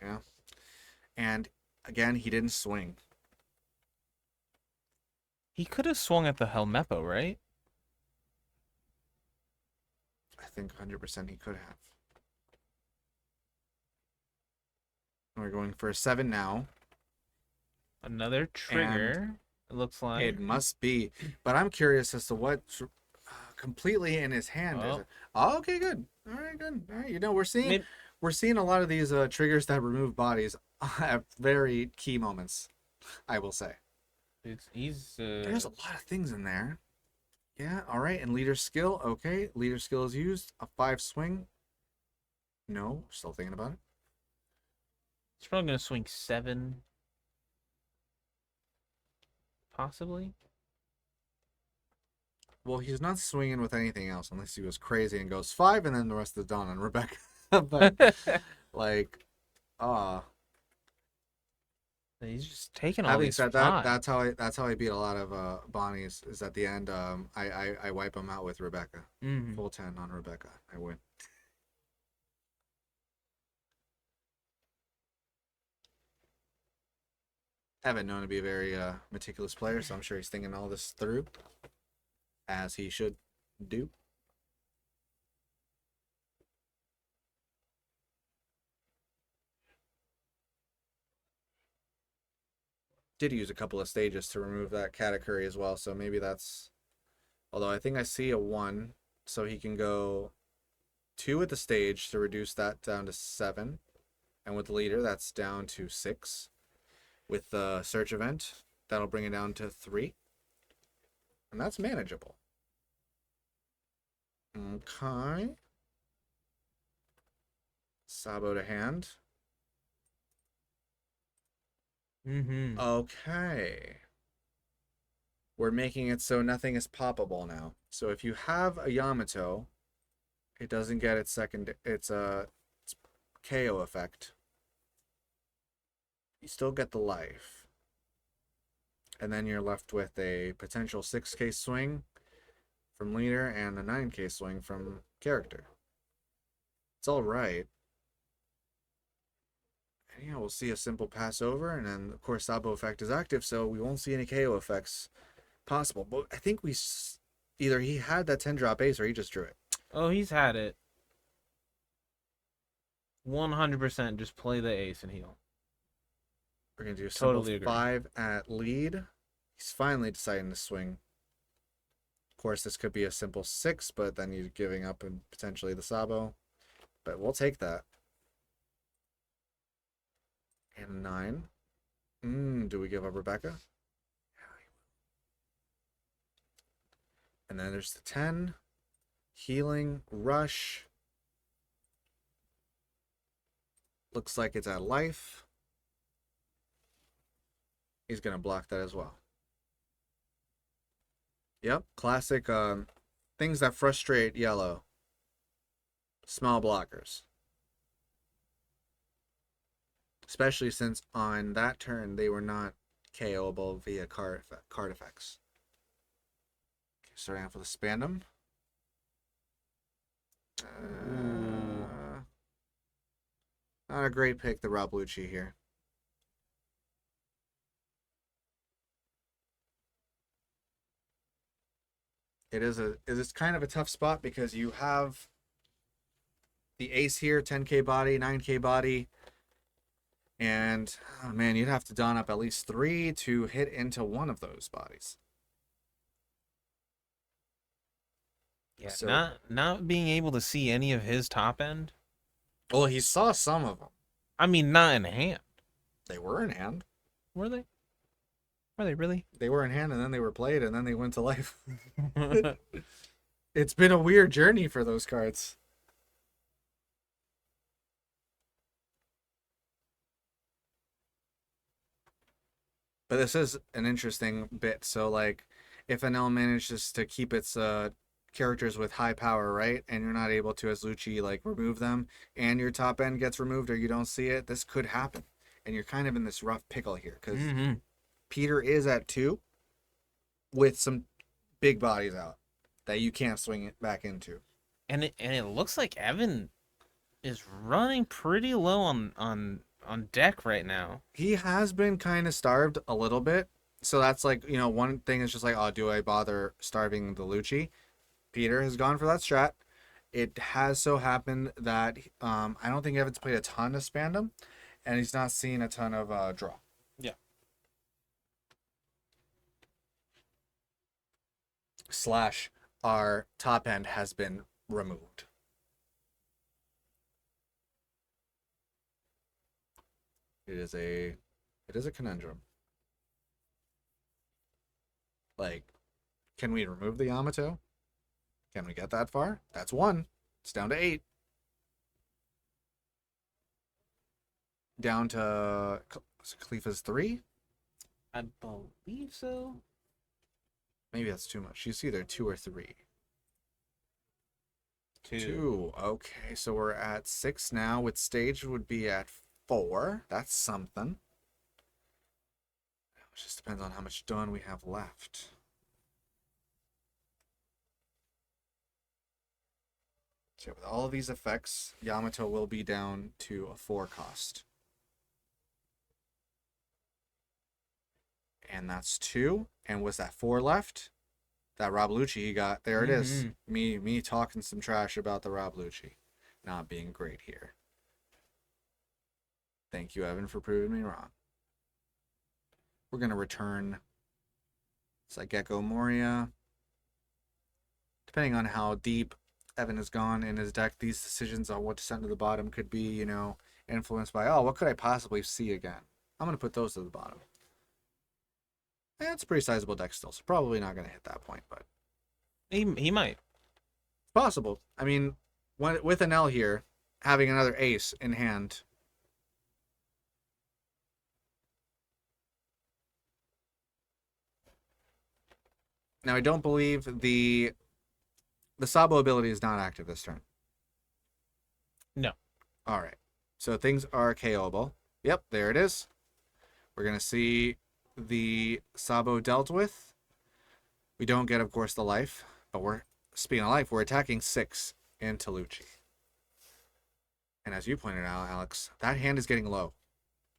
yeah. And, again, he didn't swing. He could have swung at the Helmeppo, right? I think 100% he could have. We're going for a 7 now. Another trigger, it looks like. It must be. But I'm curious as to what completely in his hand is it. Oh, okay, good. All right, good. All right, we're seeing a lot of these triggers that remove bodies at very key moments, I will say. There's a lot of things in there. Yeah, all right. And leader skill, okay. Leader skill is used. A 5 swing. No, still thinking about it. He's probably going to swing 7. Possibly. Well, he's not swinging with anything else unless he goes crazy and goes 5 and then the rest is done on Rebecca. But, like, He's just taking all Having these said that, fives. that's how I beat a lot of Bonnies. Is at the end, I wipe them out with Rebecca. Mhm. Full 10 on Rebecca. I win. Haven't known to be a very meticulous player, so I'm sure he's thinking all this through, as he should do. Did use a couple of stages to remove that Katakuri as well, so maybe that's... Although I think I see a 1, so he can go 2 at the stage to reduce that down to 7. And with the leader, that's down to 6. With the search event, that'll bring it down to 3. And that's manageable. Okay. Sabo to hand. Mm-hmm. Okay. We're making it so nothing is poppable now. So if you have a Yamato, it doesn't get its second... It's KO effect. You still get the life. And then you're left with a potential 6k swing from leader and a 9k swing from character. It's all right. And yeah, we'll see a simple pass over, and then of course Sabo effect is active, so we won't see any KO effects possible. But I think either he had that 10 drop ace or he just drew it. Oh, he's had it. 100% just play the ace and heal. We're gonna do a simple Totally agree. 5 at lead. He's finally deciding to swing. Of course, this could be a simple 6, but then you're giving up and potentially the Sabo. But we'll take that. And 9. Do we give up Rebecca? And then there's the 10. Healing, rush. Looks like it's at life. He's going to block that as well. Yep, classic things that frustrate yellow. Small blockers. Especially since on that turn they were not KOable via card effects. Okay, starting off with a Spandam. Not a great pick, the Rob Lucci here. It's kind of a tough spot because you have the ace here, 10k body, 9k body, and oh man, you'd have to don up at least 3 to hit into one of those bodies. Yeah, So, not being able to see any of his top end. well, he saw some of them. I mean, not in hand. They were in hand. Were they? Were they really? They were in hand, and then they were played, and then they went to life. It's been a weird journey for those cards. But this is an interesting bit. So, like, if Enel manages to keep its characters with high power, right, and you're not able to, as Lucci, like, remove them, and your top end gets removed or you don't see it, this could happen. And you're kind of in this rough pickle here, because Peter is at 2 with some big bodies out that you can't swing it back into. And it looks like Evan is running pretty low on deck right now. He has been kind of starved a little bit. So that's like, one thing is just like, oh, do I bother starving the Lucci? Peter has gone for that strat. It has so happened that I don't think Evan's played a ton of Spandam, and he's not seen a ton of draw. Yeah. / our top end has been removed. It is a conundrum. Like, can we remove the Yamato? Can we get that far? That's 1. It's down to 8. Down to Khalifa's 3. I believe so. Maybe that's too much. She's either 2 or 3. 2. 2. Okay, so we're at 6 now. With stage would be at 4. That's something. Just depends on how much Dawn we have left. So with all of these effects, Yamato will be down to a 4 cost. And that's 2. And was that 4 left? That Rob Lucci he got. There it is. Me talking some trash about the Rob Lucci. Not being great here. Thank you, Evan, for proving me wrong. We're going to return Gecko Moria. Depending on how deep Evan has gone in his deck, these decisions on what to send to the bottom could be, you know, influenced by, oh, what could I possibly see again? I'm going to put those to the bottom. Yeah, it's a pretty sizable deck still, so probably not going to hit that point, but He might. it's possible. I mean, with Enel here, having another ace in hand. Now, I don't believe the Sabo ability is not active this turn. No. All right. So things are KO'able. Yep, there it is. We're going to see the Sabo dealt with. We don't get, of course, the life, but speaking of life, we're attacking 6 into Lucci. And as you pointed out, Alex, that hand is getting low.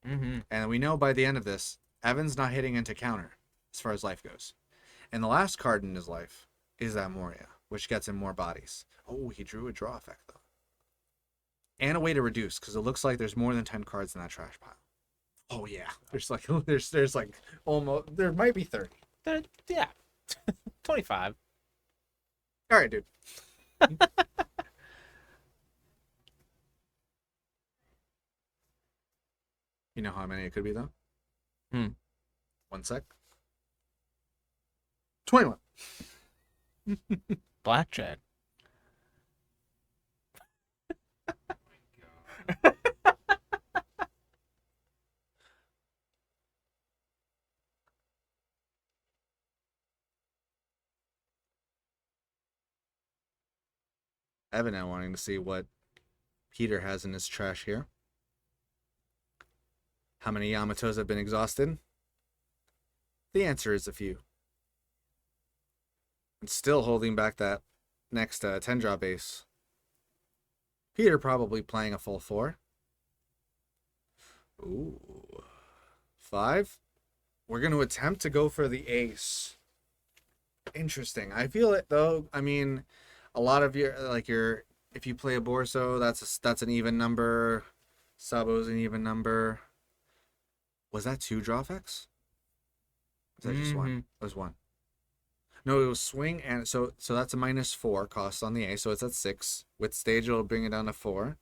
And we know by the end of this, Evan's not hitting into counter as far as life goes. And the last card in his life is that Moria, which gets him more bodies. Oh, he drew a draw effect, though. And a way to reduce, because it looks like there's more than 10 cards in that trash pile. Oh, yeah. There's like almost, there might be 30. Yeah. 25. All right, dude. You know how many it could be, though? 1 sec. 21. Blackjack. Evan now wanting to see what Peter has in his trash here. How many Yamatos have been exhausted? The answer is a few. And still holding back that next 10-drop base. Peter probably playing a full 4. Ooh. 5. We're going to attempt to go for the ace. Interesting. I feel it, though. I mean, a lot of if you play a Borso, that's an even number. Sabo's an even number. Was that 2 draw effects? Was that just 1? It was 1. No, it was swing, and so that's a -4 cost on the ace, so it's at 6. With stage, it'll bring it down to 4.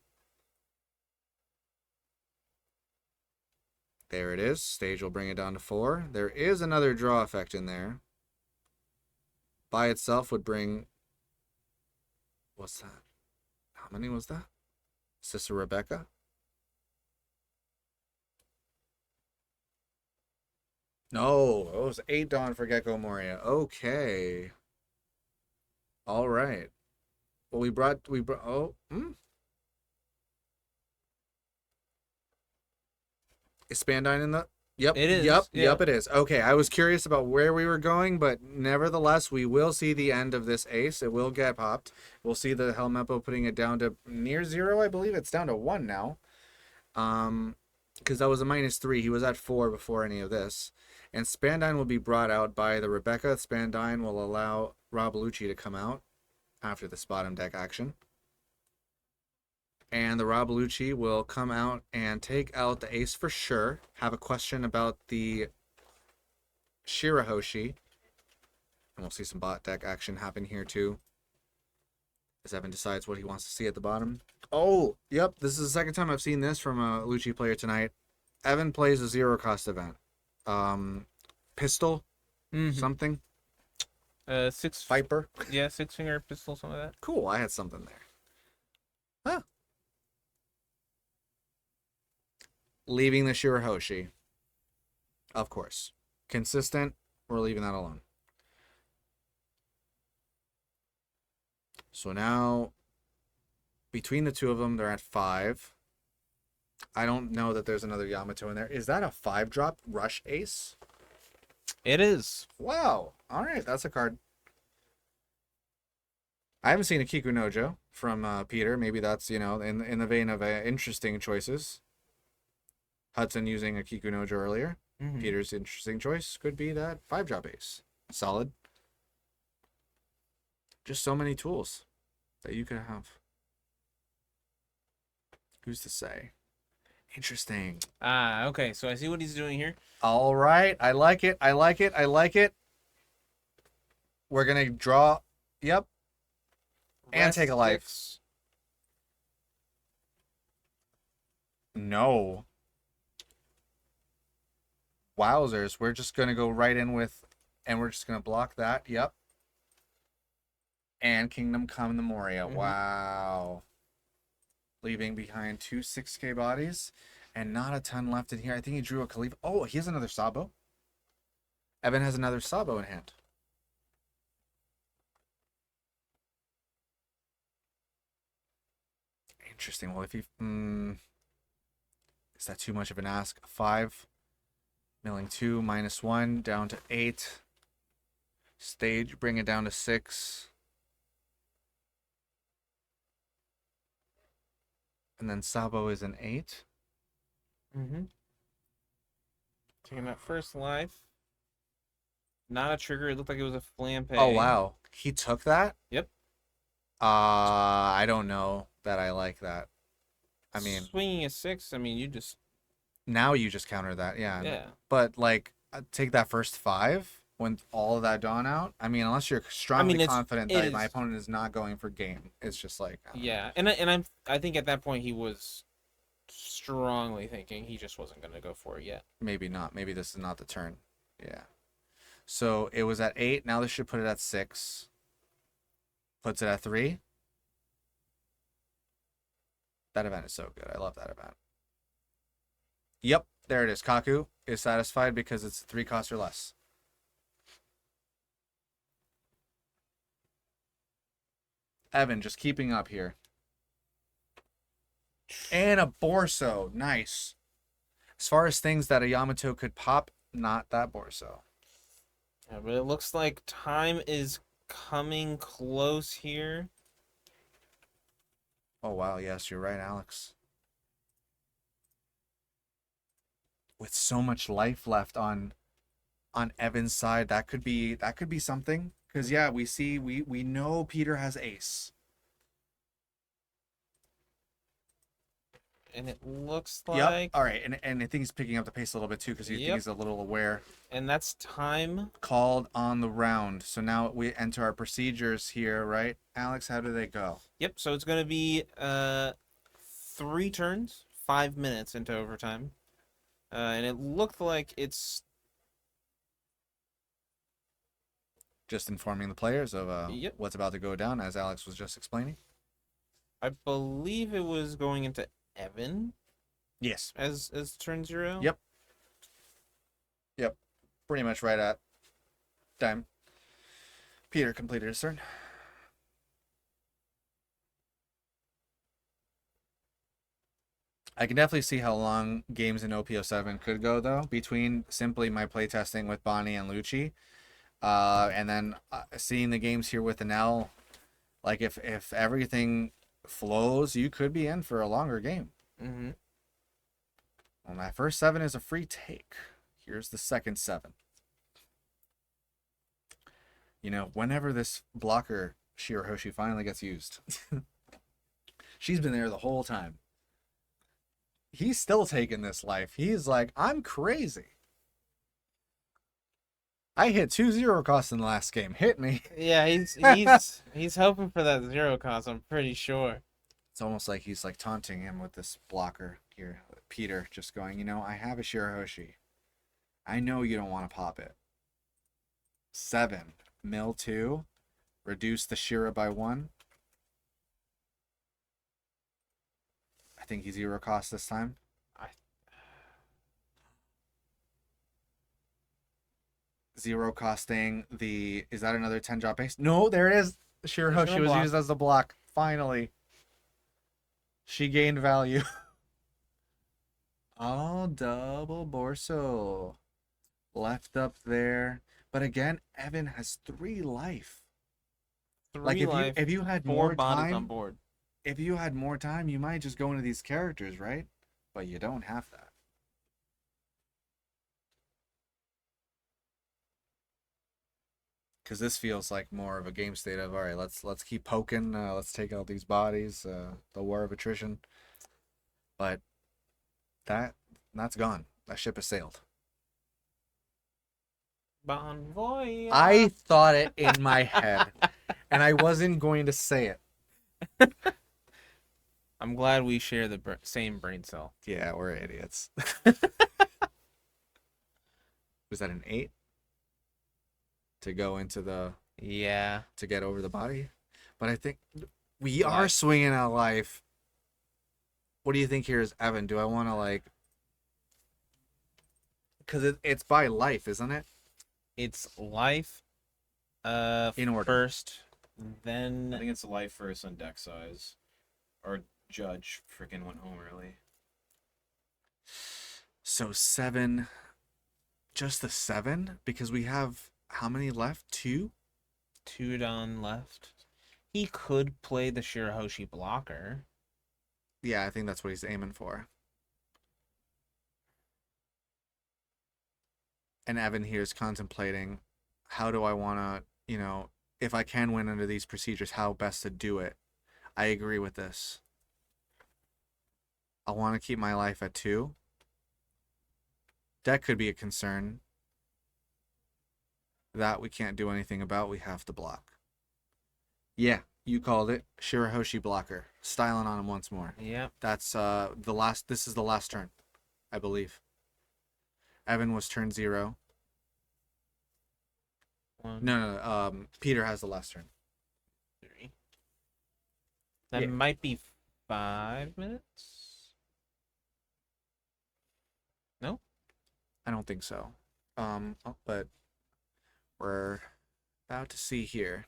There it is. Stage will bring it down to 4. There is another draw effect in there. By itself would bring... What's that? How many was that? Is this a Rebecca? No, it was 8 Dawn for Gecko Moria. Okay. All right. Well, we brought, Is Spandine in the... Yep. It is, Yep. yeah. Yep, it is. Okay, I was curious about where we were going, but nevertheless, we will see the end of this ace. It will get popped. We'll see the Helmeppo putting it down to near 0. I believe it's down to 1 now. Because that was a -3. He was at 4 before any of this. And Spandine will be brought out by the Rebecca. Spandine will allow Rob Lucci to come out after this bottom deck action. And the Rob Lucci will come out and take out the ace for sure. Have a question about the Shirahoshi. And we'll see some bot deck action happen here too. As Evan decides what he wants to see at the bottom. Oh, yep. This is the second time I've seen this from a Lucci player tonight. Evan plays a 0 cost event. Pistol, something. 6 Viper. Yeah, 6-finger pistol, something like that. Cool. I had something there. Huh. Leaving the Shirahoshi. Of course. Consistent. We're leaving that alone. So now, between the two of them, they're at 5. I don't know that there's another Yamato in there. Is that a 5-drop rush ace? It is. Wow. All right, that's a card. I haven't seen a Kiku Nojo from Peter. Maybe that's, in the vein of interesting choices. Hudson using a Kiku Nojo earlier. Mhm. Peter's interesting choice could be that 5-drop ace. Solid. Just so many tools that you could have. Who's to say? Interesting. Okay. So I see what he's doing here. All right. I like it. I like it. I like it. We're going to draw. Yep. And take a life. Rustics. No. Wowzers. We're just going to go right in with, and we're just going to block that. Yep. And Kingdom Come the Moria. Mhm. Wow. Leaving behind 2 6K bodies and not a ton left in here. I think he drew a Khalifa. Oh, he has another Sabo. Evan has another Sabo in hand. Interesting. Well, if he... is that too much of an ask? 5. Milling 2, -1, down to 8. Stage, bring it down to 6. And then Sabo is an 8. Mm-hmm. Taking that first life. Not a trigger. It looked like it was a flampe. Oh, wow. He took that? Yep. I don't know that I like that. I mean, swinging a 6. I mean, you just now you just counter that, yeah. yeah. But like, take that first 5 when all of that dawn out. I mean, unless you're strongly confident that my opponent is not going for game, it's just like yeah. And I think at that point he was strongly thinking he just wasn't going to go for it yet. Maybe not. Maybe this is not the turn. Yeah. So it was at 8. Now this should put it at 6. Puts it at 3. That event is so good. I love that event. Yep, there it is. Kaku is satisfied because it's 3 cost or less. Evan just keeping up here. And a Borso. Nice. As far as things that a Yamato could pop, not that Borso. Yeah, but it looks like time is coming close here. Oh, wow. Yes, you're right, Alex. With so much life left on Evan's side, that could be something. Because, yeah, we know Peter has ace. And it looks like... Yep. All right. And I think he's picking up the pace a little bit, too, because he's a little aware. And that's time. Called on the round. So now we enter our procedures here, right? Alex, how do they go? Yep. So it's going to be 3 turns, 5 minutes into overtime. And it looked like it's... Just informing the players of what's about to go down, as Alex was just explaining. I believe it was going into Evan. Yes. As turn 0. Yep. Pretty much right at time. Peter completed his turn. I can definitely see how long games in OP07 could go, though, between simply my playtesting with Bonney and Lucci, and then seeing the games here with Enel. Like, if everything flows, you could be in for a longer game. Mm-hmm. Well, my first 7 is a free take. Here's the second 7. You know, whenever this blocker Shirahoshi finally gets used, she's been there the whole time. He's still taking this life. He's like, I'm crazy. I hit 2 0 costs in the last game. Hit me. Yeah, he's hoping for that 0 cost, I'm pretty sure. It's almost like he's like taunting him with this blocker here. Peter just going, I have a Shirahoshi. I know you don't want to pop it. 7. Mill 2. Reduce the Shira by 1. I think he's 0 cost this time. Zero costing the... Is that another 10 drop base? No, there it is. Shirahoshi was used as the block. Finally. She gained value. Oh, double Borso. left up there. But again, Evan has 3 life. Like Three life, if you had 4 more bodies on time, board. if you had more time, you might just go into these characters, right? But you don't have that. Because this feels like more of a game state of, all right, let's keep poking, let's take out these bodies, the war of attrition. But that's gone. That ship has sailed. Bon voyage. I thought it in my head, and I wasn't going to say it. I'm glad we share the same brain cell. Yeah, we're idiots. Was that an 8? To go into the... Yeah. To get over the body? But I think we are swinging out life. What do you think here is Evan? Do I want to, like... Because it's by life, isn't it? It's life In order. first, I then think it's life first on deck size. Or Judge freaking went home early. So 7... Just the 7? Because we have... How many left? 2? 2 down left. He could play the Shirahoshi blocker. Yeah, I think that's what he's aiming for. And Evan here is contemplating, how do I want to, if I can win under these procedures, how best to do it. I agree with this. I want to keep my life at 2. That could be a concern. That we can't do anything about. We have to block. Yeah, you called it. Shirahoshi blocker. Styling on him once more. Yep. That's this is the last turn, I believe. Evan was turn 0. One, No. Peter has the last turn. 3. That Yeah. might be 5 minutes. No? I don't think so. But we're about to see here.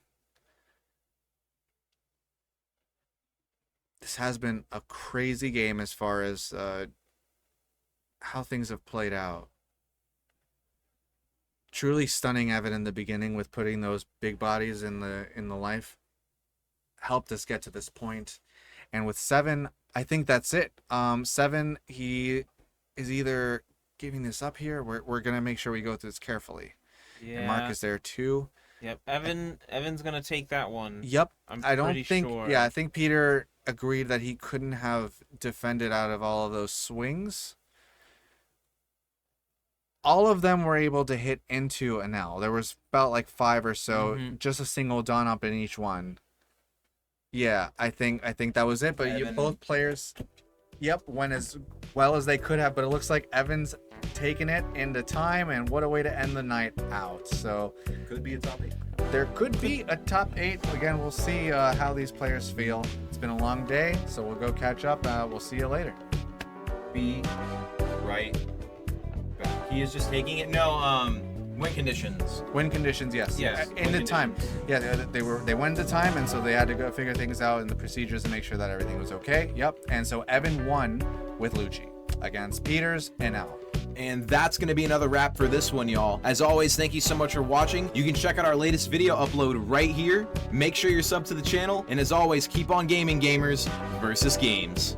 This has been a crazy game as far as how things have played out. Truly stunning Evan in the beginning with putting those big bodies in the life. Helped us get to this point. And with 7, I think that's it. 7, he is either giving this up here. We're gonna make sure we go through this carefully. Yeah. And Mark is there too. Yep. Evan's gonna take that one. Yep. I don't think. sure. Yeah, I think Peter agreed that he couldn't have defended out of all of those swings. All of them were able to hit into Enel. There was about like 5 or so, just a single dawn up in each one. Yeah, I think that was it. But both players, yep, went as well as they could have. But it looks like Evan's taking it into time, and what a way to end the night out. So Could be a top 8. there could be a top 8. Again, we'll see how these players feel. It's been a long day, so we'll go catch up. We'll see you later. Be right back. He is just taking it. No, win conditions. Win conditions, yes. Yes, In the win time. Yeah, they went into time, and so they had to go figure things out in the procedures and make sure that everything was okay. Yep. And so Evan won with Lucci against Peters and Al. And that's going to be another wrap for this one, y'all. As always, thank you so much for watching. You can check out our latest video upload right here. Make sure you're subbed to the channel. And as always, keep on gaming, gamers versus games.